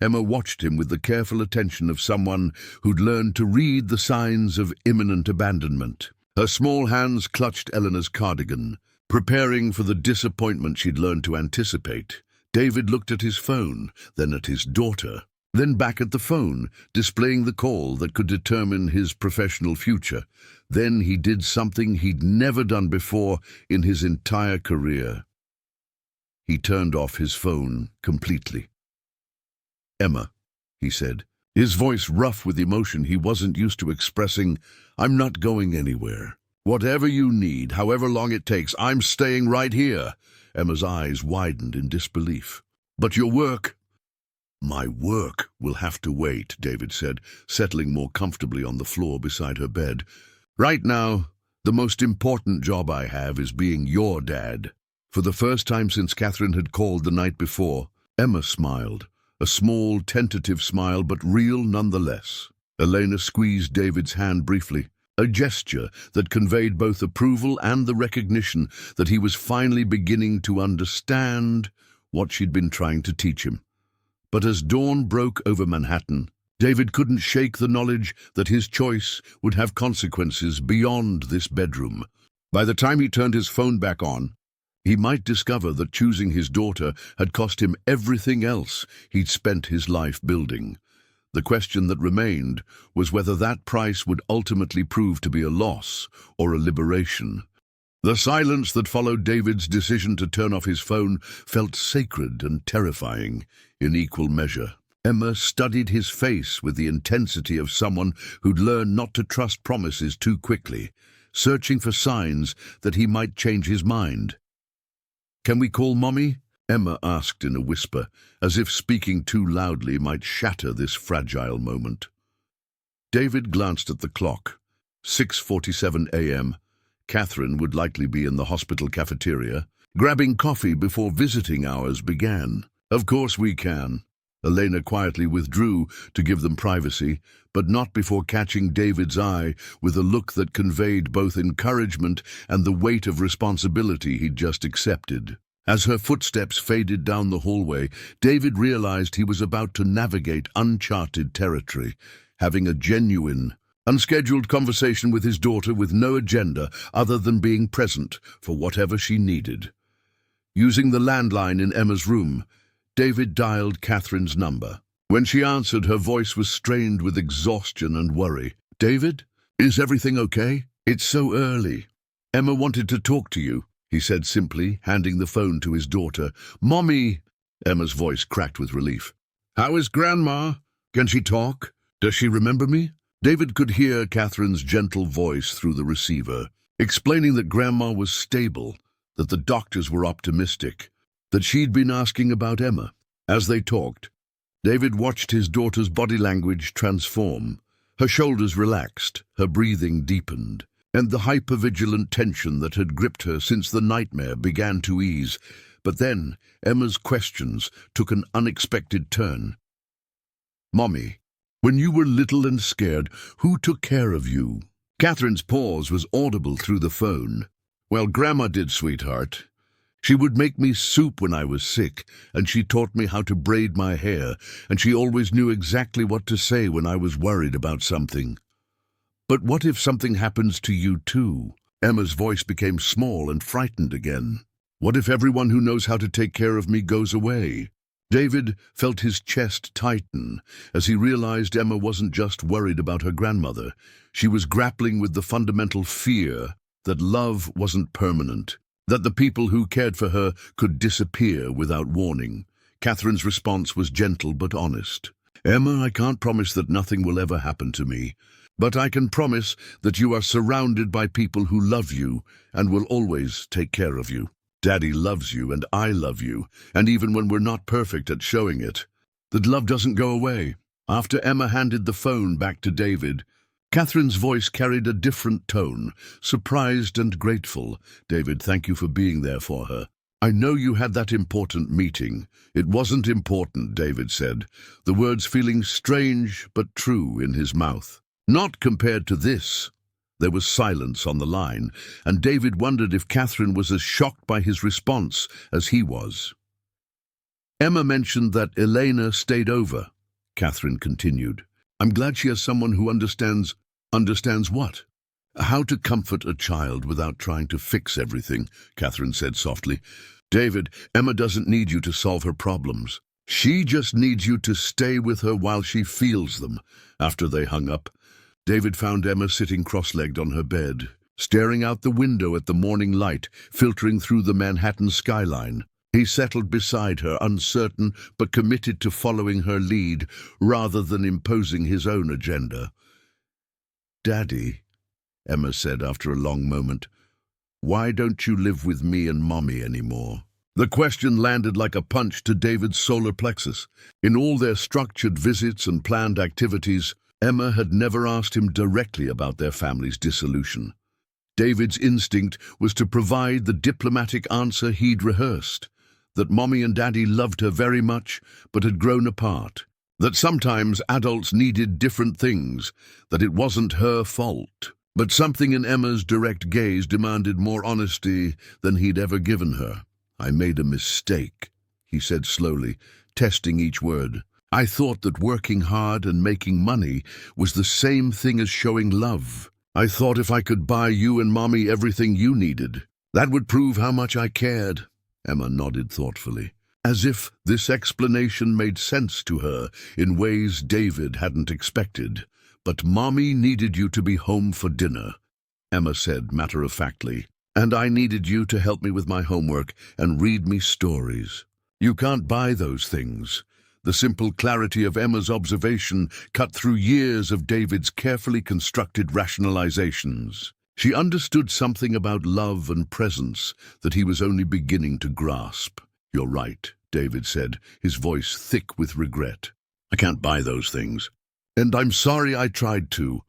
A: Emma watched him with the careful attention of someone who'd learned to read the signs of imminent abandonment. Her small hands clutched Eleanor's cardigan, preparing for the disappointment she'd learned to anticipate. David looked at his phone, then at his daughter, then back at the phone, displaying the call that could determine his professional future. Then he did something he'd never done before in his entire career. He turned off his phone completely. "Emma," he said, his voice rough with emotion he wasn't used to expressing, "I'm not going anywhere. Whatever you need, however long it takes, I'm staying right here." Emma's eyes widened in disbelief. "But your work—" "My work will have to wait," David said, settling more comfortably on the floor beside her bed. "Right now, the most important job I have is being your dad." For the first time since Catherine had called the night before, Emma smiled. A small, tentative smile, but real nonetheless. Elena squeezed David's hand briefly, a gesture that conveyed both approval and the recognition that he was finally beginning to understand what she'd been trying to teach him. But as dawn broke over Manhattan, David couldn't shake the knowledge that his choice would have consequences beyond this bedroom. By the time he turned his phone back on, he might discover that choosing his daughter had cost him everything else he'd spent his life building. The question that remained was whether that price would ultimately prove to be a loss or a liberation. The silence that followed David's decision to turn off his phone felt sacred and terrifying in equal measure. Emma studied his face with the intensity of someone who'd learned not to trust promises too quickly, searching for signs that he might change his mind. "Can we call Mommy?" Emma asked in a whisper, as if speaking too loudly might shatter this fragile moment. David glanced at the clock. 6:47 a.m. Catherine would likely be in the hospital cafeteria, grabbing coffee before visiting hours began. "Of course we can." Elena quietly withdrew to give them privacy, but not before catching David's eye with a look that conveyed both encouragement and the weight of responsibility he'd just accepted. As her footsteps faded down the hallway, David realized he was about to navigate uncharted territory, having a genuine, unscheduled conversation with his daughter with no agenda other than being present for whatever she needed. Using the landline in Emma's room, David dialed Catherine's number. When she answered, her voice was strained with exhaustion and worry. "David, is everything okay? It's so early." "Emma wanted to talk to you," he said simply, handing the phone to his daughter. "Mommy!" Emma's voice cracked with relief. "How is Grandma? Can she talk? Does she remember me?" David could hear Catherine's gentle voice through the receiver, explaining that Grandma was stable, that the doctors were optimistic, that she'd been asking about Emma. As they talked, David watched his daughter's body language transform. Her shoulders relaxed, her breathing deepened, and the hypervigilant tension that had gripped her since the nightmare began to ease. But then Emma's questions took an unexpected turn. "Mommy, when you were little and scared, who took care of you?" Catherine's pause was audible through the phone. "Well, Grandma did, sweetheart. She would make me soup when I was sick, and she taught me how to braid my hair, and she always knew exactly what to say when I was worried about something." "But what if something happens to you too?" Emma's voice became small and frightened again. "What if everyone who knows how to take care of me goes away?" David felt his chest tighten as he realized Emma wasn't just worried about her grandmother. She was grappling with the fundamental fear that love wasn't permanent, that the people who cared for her could disappear without warning. Catherine's response was gentle but honest. "Emma, I can't promise that nothing will ever happen to me, but I can promise that you are surrounded by people who love you and will always take care of you. Daddy loves you and I love you, and even when we're not perfect at showing it, that love doesn't go away." After Emma handed the phone back to David, Catherine's voice carried a different tone, surprised and grateful. "David, thank you for being there for her. I know you had that important meeting." "It wasn't important," David said, the words feeling strange but true in his mouth. "Not compared to this." There was silence on the line, and David wondered if Catherine was as shocked by his response as he was. Emma mentioned that Elena stayed over, Catherine continued. I'm glad she has someone who understands. Understands what? How to comfort a child without trying to fix everything, Catherine said softly. David, Emma doesn't need you to solve her problems. She just needs you to stay with her while she feels them. After they hung up, David found Emma sitting cross-legged on her bed, staring out the window at the morning light filtering through the Manhattan skyline. He settled beside her, uncertain but committed to following her lead rather than imposing his own agenda. Daddy, Emma said after a long moment, why don't you live with me and Mommy anymore? The question landed like a punch to David's solar plexus. In all their structured visits and planned activities, Emma had never asked him directly about their family's dissolution. David's instinct was to provide the diplomatic answer he'd rehearsed, that Mommy and Daddy loved her very much but had grown apart, that sometimes adults needed different things, that it wasn't her fault. But something in Emma's direct gaze demanded more honesty than he'd ever given her. I made a mistake, he said slowly, testing each word. I thought that working hard and making money was the same thing as showing love. I thought if I could buy you and Mommy everything you needed, that would prove how much I cared. Emma nodded thoughtfully, as if this explanation made sense to her in ways David hadn't expected. But Mommy needed you to be home for dinner, Emma said matter-of-factly, and I needed you to help me with my homework and read me stories. You can't buy those things. The simple clarity of Emma's observation cut through years of David's carefully constructed rationalizations. She understood something about love and presence that he was only beginning to grasp. You're right, David said, his voice thick with regret. I can't buy those things. And I'm sorry I tried to.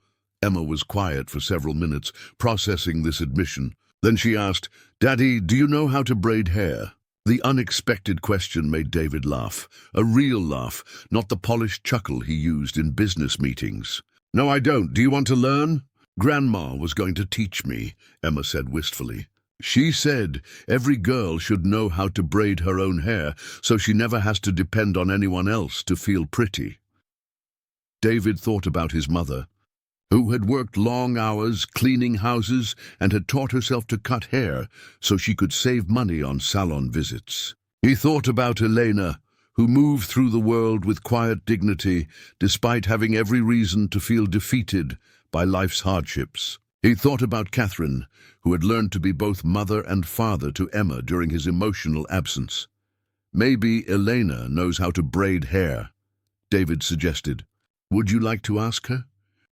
A: Emma was quiet for several minutes, processing this admission. Then she asked, Daddy, do you know how to braid hair? The unexpected question made David laugh, a real laugh, not the polished chuckle he used in business meetings. No, I don't. Do you want to learn? Grandma was going to teach me, Emma said wistfully. She said every girl should know how to braid her own hair so she never has to depend on anyone else to feel pretty. David thought about his mother, who had worked long hours cleaning houses and had taught herself to cut hair so she could save money on salon visits. He thought about Elena, who moved through the world with quiet dignity despite having every reason to feel defeated by life's hardships. He thought about Catherine, who had learned to be both mother and father to Emma during his emotional absence. Maybe Elena knows how to braid hair, David suggested. Would you like to ask her?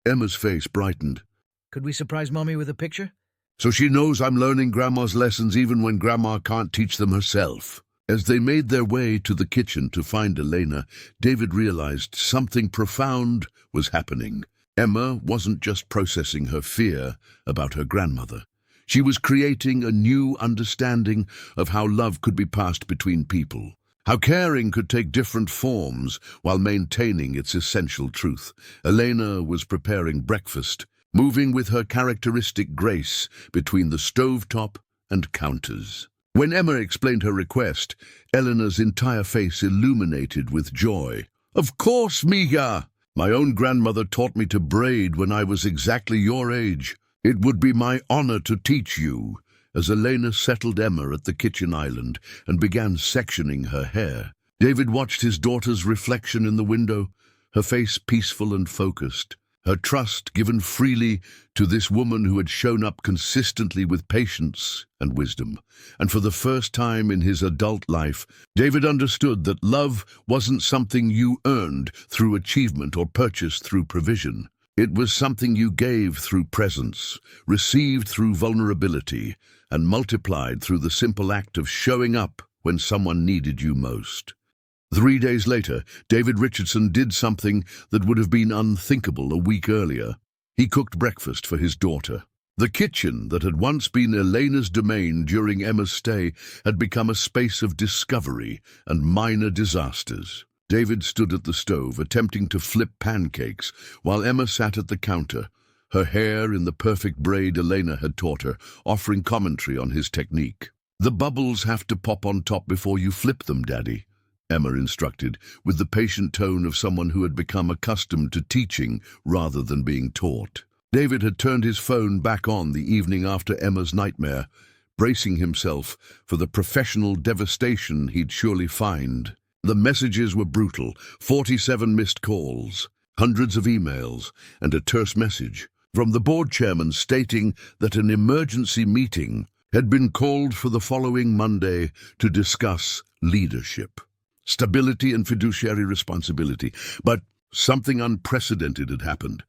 A: Emma's face brightened.
B: Could we surprise Mommy with a picture?
A: So she knows I'm learning Grandma's lessons even when Grandma can't teach them herself. As they made their way to the kitchen to find Elena, David realized something profound was happening. Emma wasn't just processing her fear about her grandmother. She was creating a new understanding of how love could be passed between people. How caring could take different forms while maintaining its essential truth. Elena was preparing breakfast, moving with her characteristic grace between the stovetop and counters. When Emma explained her request, Eleanor's entire face illuminated with joy. Of course, Mija! My own grandmother taught me to braid when I was exactly your age. It would be my honor to teach you. As Elena settled Emma at the kitchen island and began sectioning her hair, David watched his daughter's reflection in the window, her face peaceful and focused, her trust given freely to this woman who had shown up consistently with patience and wisdom. And for the first time in his adult life, David understood that love wasn't something you earned through achievement or purchased through provision. It was something you gave through presence, received through vulnerability, and multiplied through the simple act of showing up when someone needed you most. 3 days later, David Richardson did something that would have been unthinkable a week earlier. He cooked breakfast for his daughter. The kitchen that had once been Elena's domain during Emma's stay had become a space of discovery and minor disasters. David stood at the stove, attempting to flip pancakes, while Emma sat at the counter, her hair in the perfect braid Elena had taught her, offering commentary on his technique. The bubbles have to pop on top before you flip them, Daddy, Emma instructed, with the patient tone of someone who had become accustomed to teaching rather than being taught. David had turned his phone back on the evening after Emma's nightmare, bracing himself for the professional devastation he'd surely find. The messages were brutal: 47 missed calls, hundreds of emails, and a terse message from the board chairman stating that an emergency meeting had been called for the following Monday to discuss leadership, stability, and fiduciary responsibility. But something unprecedented had happened.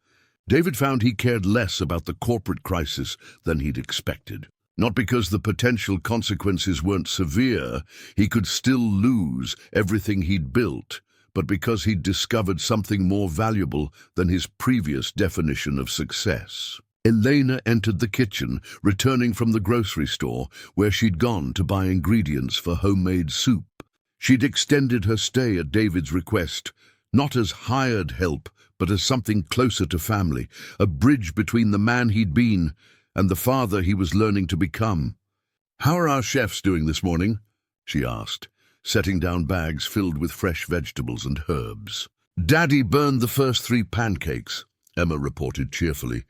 A: David found he cared less about the corporate crisis than he'd expected. Not because the potential consequences weren't severe, he could still lose everything he'd built, but because he'd discovered something more valuable than his previous definition of success. Elena entered the kitchen, returning from the grocery store where she'd gone to buy ingredients for homemade soup. She'd extended her stay at David's request, not as hired help, but as something closer to family, a bridge between the man he'd been and the father he was learning to become. "How are our chefs doing this morning?" she asked, setting down bags filled with fresh vegetables and herbs. "Daddy burned the first 3 pancakes," Emma reported cheerfully.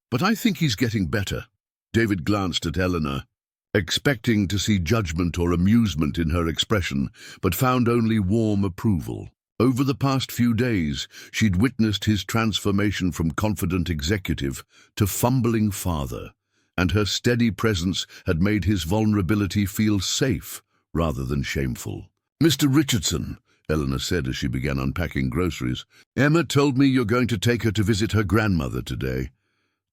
A: "But I think he's getting better." David glanced at Eleanor, expecting to see judgment or amusement in her expression, but found only warm approval. Over the past few days, she'd witnessed his transformation from confident executive to fumbling father, and her steady presence had made his vulnerability feel safe rather than shameful. "Mr. Richardson," Eleanor said as she began unpacking groceries, "Emma told me you're going to take her to visit her grandmother today."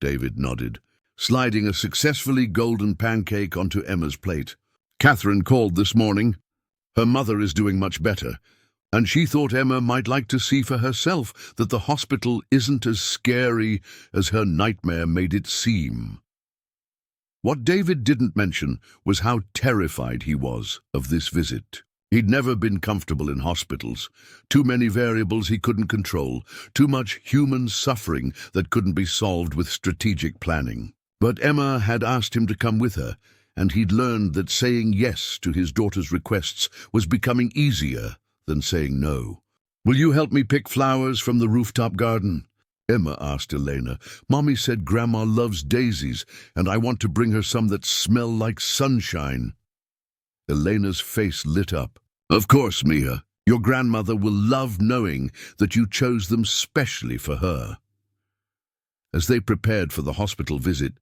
A: David nodded, sliding a successfully golden pancake onto Emma's plate. "Catherine called this morning. Her mother is doing much better, and she thought Emma might like to see for herself that the hospital isn't as scary as her nightmare made it seem." What David didn't mention was how terrified he was of this visit. He'd never been comfortable in hospitals. Too many variables he couldn't control, too much human suffering that couldn't be solved with strategic planning. But Emma had asked him to come with her, and he'd learned that saying yes to his daughter's requests was becoming easier than saying no. "Will you help me pick flowers from the rooftop garden?" Emma asked Elena. "Mommy said Grandma loves daisies, and I want to bring her some that smell like sunshine." Elena's face lit up. "Of course, Mia. Your grandmother will love knowing that you chose them specially for her." As they prepared for the hospital visit,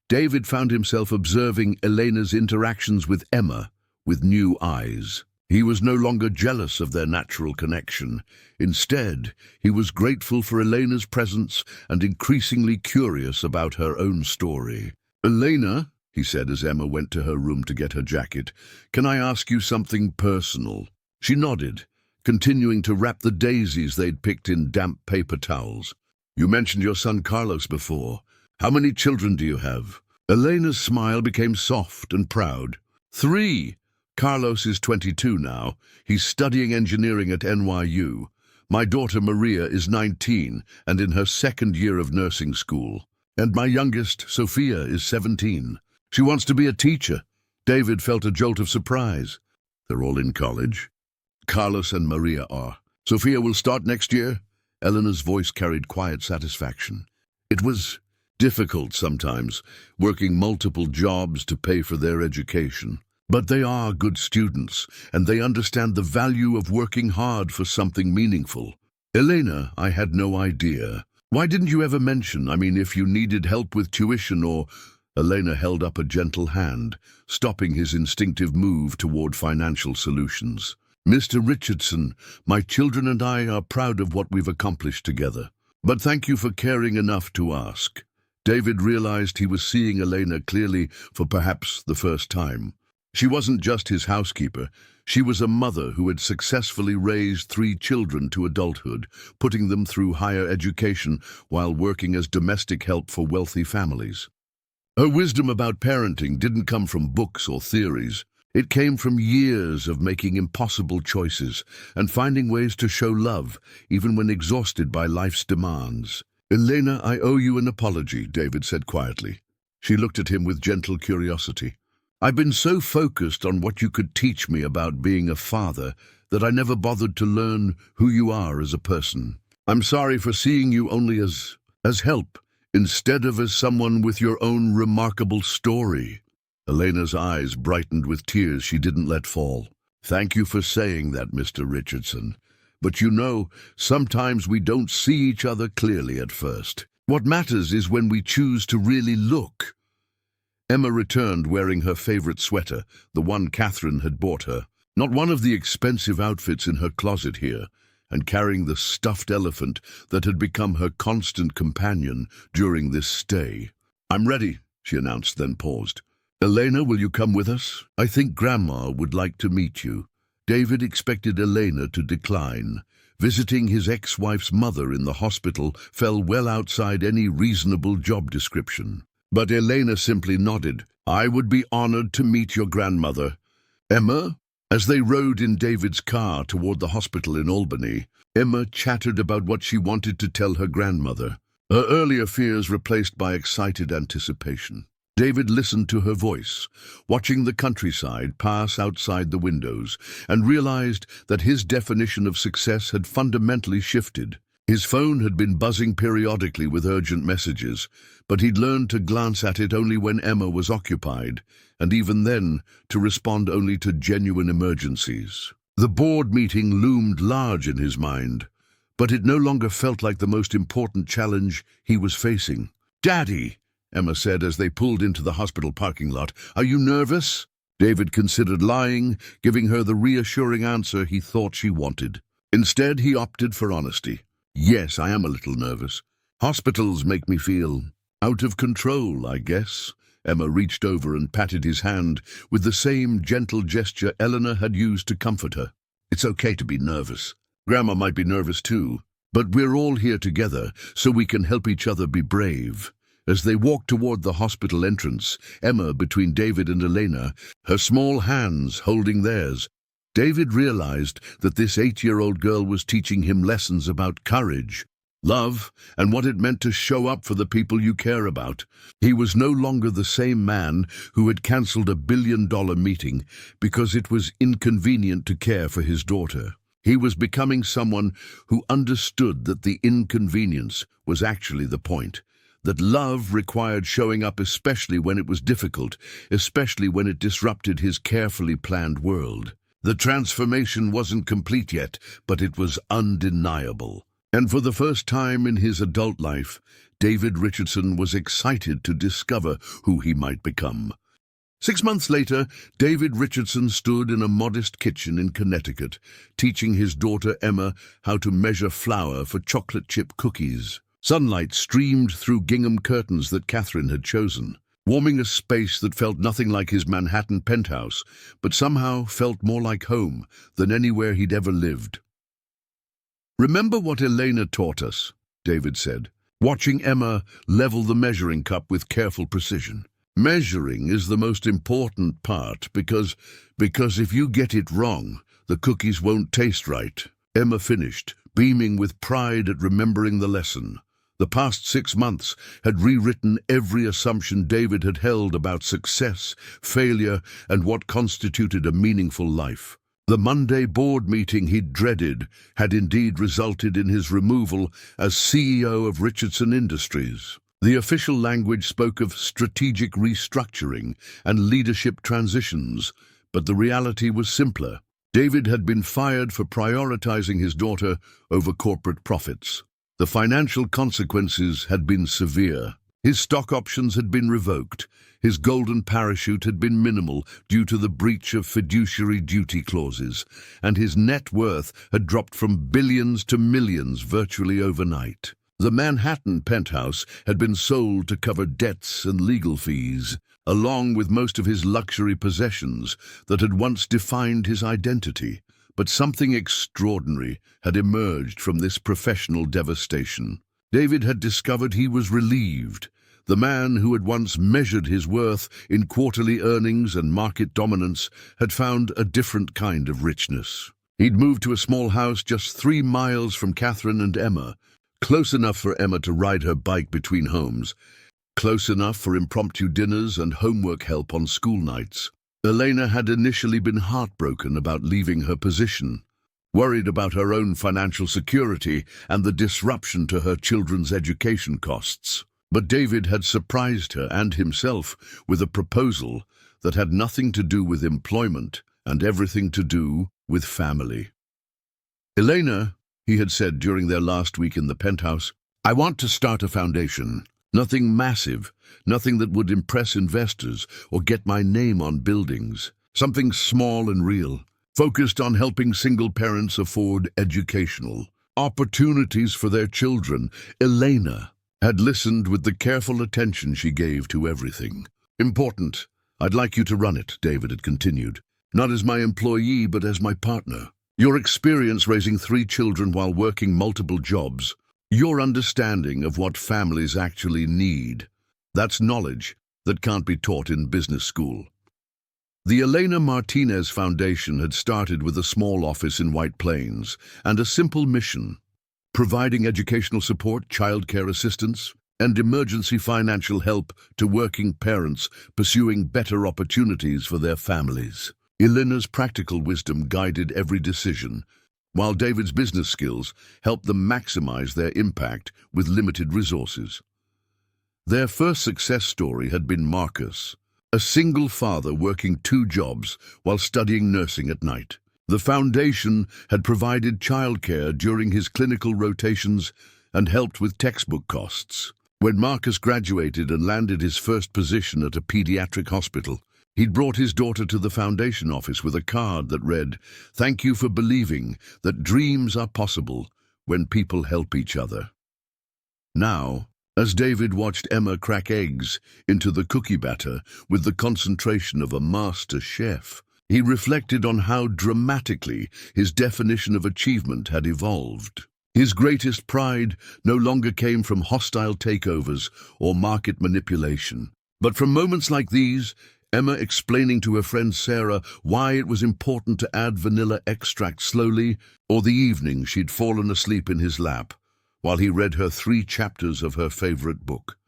A: David found himself observing Elena's interactions with Emma with new eyes. He was no longer jealous of their natural connection. Instead, he was grateful for Elena's presence and increasingly curious about her own story. "Elena," he said as Emma went to her room to get her jacket, "can I ask you something personal?" She nodded, continuing to wrap the daisies they'd picked in damp paper towels. "You mentioned your son Carlos before. How many children do you have?" Elena's smile became soft and proud. 3. Carlos is 22 now. He's studying engineering at NYU. My daughter Maria is 19 and in her 2nd year of nursing school. And my youngest, Sophia, is 17. She wants to be a teacher. David felt a jolt of surprise. "They're all in college?" "Carlos and Maria are. Sophia will start next year." Eleanor's voice carried quiet satisfaction. "It was difficult sometimes, working multiple jobs to pay for their education. But they are good students, and they understand the value of working hard for something meaningful." "Elena, I had no idea. Why didn't you ever mention, if you needed help with tuition or—" Elena held up a gentle hand, stopping his instinctive move toward financial solutions. "Mr. Richardson, my children and I are proud of what we've accomplished together. But thank you for caring enough to ask." David realized he was seeing Elena clearly for perhaps the first time. She wasn't just his housekeeper. She was a mother who had successfully raised 3 children to adulthood, putting them through higher education while working as domestic help for wealthy families. Her wisdom about parenting didn't come from books or theories. It came from years of making impossible choices and finding ways to show love, even when exhausted by life's demands. "Elena, I owe you an apology," David said quietly. She looked at him with gentle curiosity. I've been so focused on what you could teach me about being a father that I never bothered to learn who you are as a person. I'm sorry for seeing you only as help, instead of as someone with your own remarkable story." Elena's eyes brightened with tears she didn't let fall. "Thank you for saying that, Mr. Richardson. But you know, sometimes we don't see each other clearly at first. What matters is when we choose to really look." Emma returned wearing her favorite sweater, the one Catherine had bought her. Not one of the expensive outfits in her closet here, and carrying the stuffed elephant that had become her constant companion during this stay. "I'm ready," she announced, then paused. "Elena, will you come with us? I think Grandma would like to meet you." David expected Elena to decline. Visiting his ex-wife's mother in the hospital fell well outside any reasonable job description. But Elena simply nodded. "I would be honored to meet your grandmother." "Emma?" As they rode in David's car toward the hospital in Albany, Emma chattered about what she wanted to tell her grandmother, her earlier fears replaced by excited anticipation. David listened to her voice, watching the countryside pass outside the windows, and realized that his definition of success had fundamentally shifted. His phone had been buzzing periodically with urgent messages, but he'd learned to glance at it only when Emma was occupied, and even then to respond only to genuine emergencies. The board meeting loomed large in his mind, but it no longer felt like the most important challenge he was facing. "Daddy," Emma said as they pulled into the hospital parking lot, "are you nervous?" David considered lying, giving her the reassuring answer he thought she wanted. Instead, he opted for honesty. "Yes, I am a little nervous. Hospitals make me feel out of control, I guess." Emma reached over and patted his hand with the same gentle gesture Eleanor had used to comfort her. "It's okay to be nervous. Grandma might be nervous too, but we're all here together so we can help each other be brave." As they walked toward the hospital entrance, Emma between David and Elena, her small hands holding theirs, David realized that this 8-year-old girl was teaching him lessons about courage, love, and what it meant to show up for the people you care about. He was no longer the same man who had cancelled a billion-dollar meeting because it was inconvenient to care for his daughter. He was becoming someone who understood that the inconvenience was actually the point, that love required showing up especially when it was difficult, especially when it disrupted his carefully planned world. The transformation wasn't complete yet, but it was undeniable. And for the first time in his adult life, David Richardson was excited to discover who he might become. 6 months later, David Richardson stood in a modest kitchen in Connecticut, teaching his daughter Emma how to measure flour for chocolate chip cookies. Sunlight streamed through gingham curtains that Catherine had chosen, warming a space that felt nothing like his Manhattan penthouse, but somehow felt more like home than anywhere he'd ever lived. "Remember what Elena taught us," David said, watching Emma level the measuring cup with careful precision. "Measuring is the most important part because if you get it wrong, the cookies won't taste right." Emma finished, beaming with pride at remembering the lesson. The past 6 months had rewritten every assumption David had held about success, failure, and what constituted a meaningful life. The Monday board meeting he'd dreaded had indeed resulted in his removal as CEO of Richardson Industries. The official language spoke of strategic restructuring and leadership transitions, but the reality was simpler. David had been fired for prioritizing his daughter over corporate profits. The financial consequences had been severe. His stock options had been revoked. His golden parachute had been minimal due to the breach of fiduciary duty clauses, and his net worth had dropped from billions to millions virtually overnight. The Manhattan penthouse had been sold to cover debts and legal fees, along with most of his luxury possessions that had once defined his identity. But something extraordinary had emerged from this professional devastation. David had discovered he was relieved. The man who had once measured his worth in quarterly earnings and market dominance had found a different kind of richness. He'd moved to a small house just 3 miles from Catherine and Emma, close enough for Emma to ride her bike between homes, close enough for impromptu dinners and homework help on school nights. Elena had initially been heartbroken about leaving her position, worried about her own financial security and the disruption to her children's education costs. But David had surprised her and himself with a proposal that had nothing to do with employment and everything to do with family. "Elena," he had said during their last week in the penthouse, "I want to start a foundation. Nothing massive, nothing that would impress investors or get my name on buildings. Something small and real, focused on helping single parents afford educational opportunities for their children." Elena had listened with the careful attention she gave to everything. "Important. I'd like you to run it," David had continued. "Not as my employee, but as my partner. Your experience raising 3 children while working multiple jobs, your understanding of what families actually need, that's knowledge that can't be taught in business school." The Elena Martinez Foundation had started with a small office in White Plains and a simple mission: providing educational support, childcare assistance, and emergency financial help to working parents pursuing better opportunities for their families. Elena's practical wisdom guided every decision, while David's business skills helped them maximize their impact with limited resources. Their first success story had been Marcus, a single father working 2 jobs while studying nursing at night. The foundation had provided childcare during his clinical rotations and helped with textbook costs. When Marcus graduated and landed his first position at a pediatric hospital, he'd brought his daughter to the foundation office with a card that read, "Thank you for believing that dreams are possible when people help each other." Now, as David watched Emma crack eggs into the cookie batter with the concentration of a master chef, he reflected on how dramatically his definition of achievement had evolved. His greatest pride no longer came from hostile takeovers or market manipulation, but from moments like these: Emma explaining to her friend Sarah why it was important to add vanilla extract slowly, or the evening she'd fallen asleep in his lap while he read her 3 chapters of her favorite book.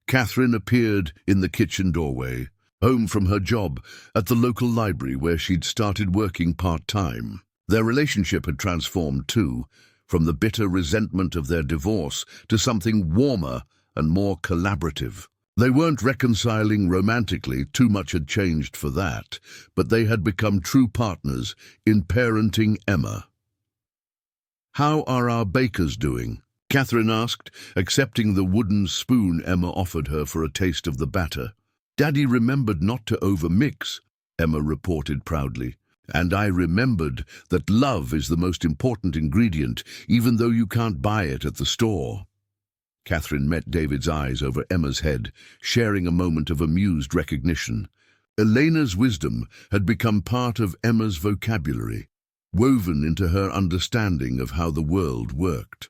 A: Catherine appeared in the kitchen doorway, home from her job at the local library where she'd started working part-time. Their relationship had transformed too, from the bitter resentment of their divorce to something warmer and more collaborative. They weren't reconciling romantically, too much had changed for that, but they had become true partners in parenting Emma. "How are our bakers doing?" Catherine asked, accepting the wooden spoon Emma offered her for a taste of the batter. "Daddy remembered not to overmix," Emma reported proudly. "And I remembered that love is the most important ingredient, even though you can't buy it at the store." Catherine met David's eyes over Emma's head, sharing a moment of amused recognition. Elena's wisdom had become part of Emma's vocabulary, woven into her understanding of how the world worked.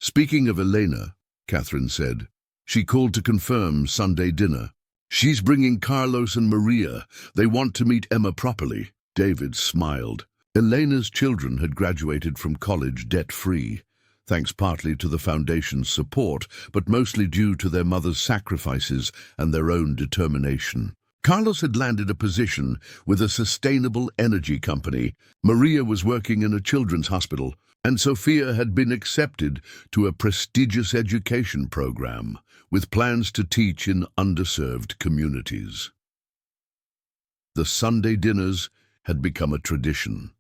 A: "Speaking of Elena," Catherine said, "she called to confirm Sunday dinner. She's bringing Carlos and Maria. They want to meet Emma properly." David smiled. Elena's children had graduated from college debt-free, thanks partly to the foundation's support, but mostly due to their mother's sacrifices and their own determination. Carlos had landed a position with a sustainable energy company. Maria was working in a children's hospital, and Sophia had been accepted to a prestigious education program, with plans to teach in underserved communities. The Sunday dinners had become a tradition.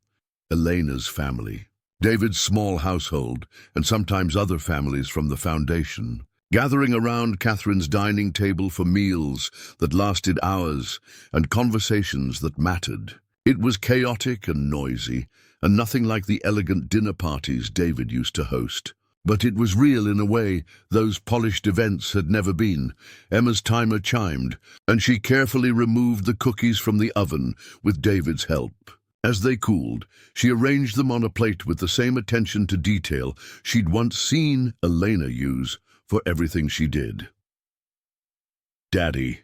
A: Elena's family, David's small household, and sometimes other families from the foundation, gathering around Catherine's dining table for meals that lasted hours and conversations that mattered. It was chaotic and noisy, and nothing like the elegant dinner parties David used to host. But it was real in a way those polished events had never been. Emma's timer chimed, and she carefully removed the cookies from the oven with David's help. As they cooled, she arranged them on a plate with the same attention to detail she'd once seen Elena use for everything she did. "Daddy,"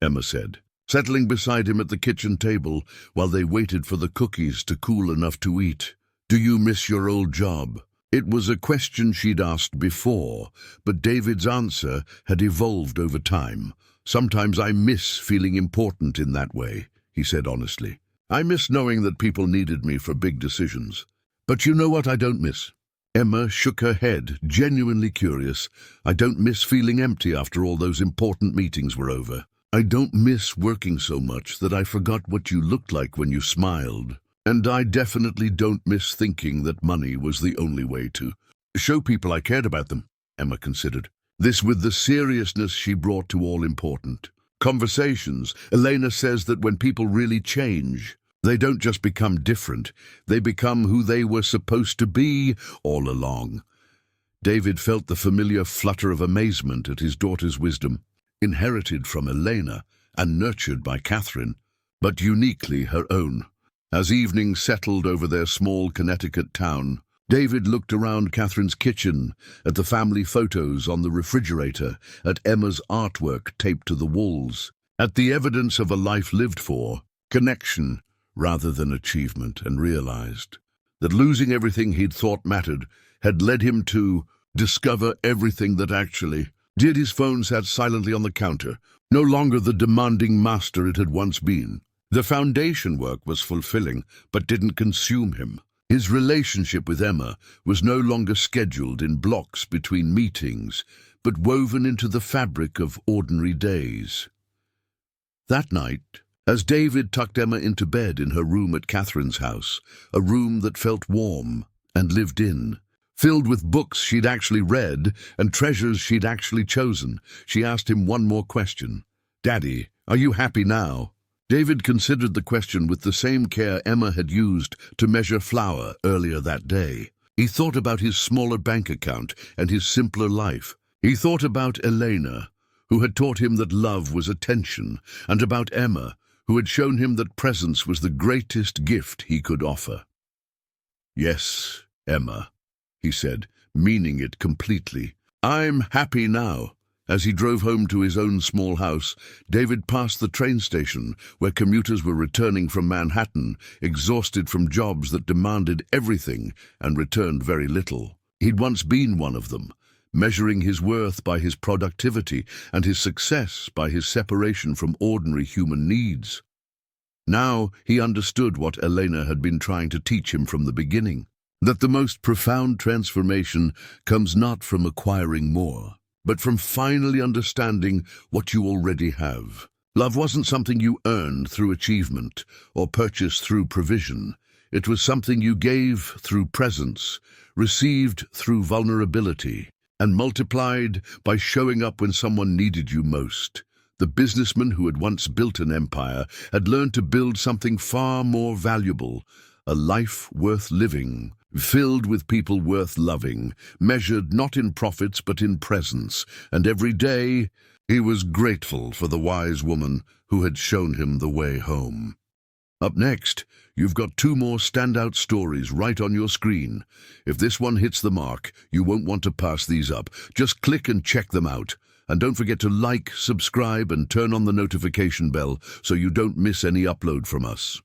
A: Emma said, settling beside him at the kitchen table while they waited for the cookies to cool enough to eat, "do you miss your old job?" It was a question she'd asked before, but David's answer had evolved over time. "Sometimes I miss feeling important in that way," he said honestly. "I miss knowing that people needed me for big decisions. But you know what I don't miss?" Emma shook her head, genuinely curious. "I don't miss feeling empty after all those important meetings were over. I don't miss working so much that I forgot what you looked like when you smiled. And I definitely don't miss thinking that money was the only way to show people I cared about them," Emma considered. This with the seriousness she brought to all important conversations. Elena says that when people really change, they don't just become different, they become who they were supposed to be all along. David felt the familiar flutter of amazement at his daughter's wisdom, inherited from Elena and nurtured by Catherine, but uniquely her own. As evening settled over their small Connecticut town, David looked around Catherine's kitchen, at the family photos on the refrigerator, at Emma's artwork taped to the walls, at the evidence of a life lived for, connection rather than achievement, and realized that losing everything he'd thought mattered had led him to discover everything that actually did. His phone sat silently on the counter, no longer the demanding master it had once been. The foundation work was fulfilling, but didn't consume him. His relationship with Emma was no longer scheduled in blocks between meetings, but woven into the fabric of ordinary days. That night, as David tucked Emma into bed in her room at Catherine's house, a room that felt warm and lived in, filled with books she'd actually read and treasures she'd actually chosen, she asked him one more question. "Daddy, are you happy now?" David considered the question with the same care Emma had used to measure flour earlier that day. He thought about his smaller bank account and his simpler life. He thought about Elena, who had taught him that love was attention, and about Emma, who had shown him that presence was the greatest gift he could offer. "Yes, Emma," he said, meaning it completely. "I'm happy now." As he drove home to his own small house, David passed the train station where commuters were returning from Manhattan, exhausted from jobs that demanded everything and returned very little. He'd once been one of them, measuring his worth by his productivity and his success by his separation from ordinary human needs. Now he understood what Elena had been trying to teach him from the beginning, that the most profound transformation comes not from acquiring more, but from finally understanding what you already have. Love wasn't something you earned through achievement or purchased through provision. It was something you gave through presence, received through vulnerability, and multiplied by showing up when someone needed you most. The businessman who had once built an empire had learned to build something far more valuable, a life worth living, filled with people worth loving, measured not in profits but in presence, and every day he was grateful for the wise woman who had shown him the way home. Up next, you've got 2 more standout stories right on your screen. If this one hits the mark, you won't want to pass these up. Just click and check them out. And don't forget to like, subscribe, and turn on the notification bell so you don't miss any upload from us.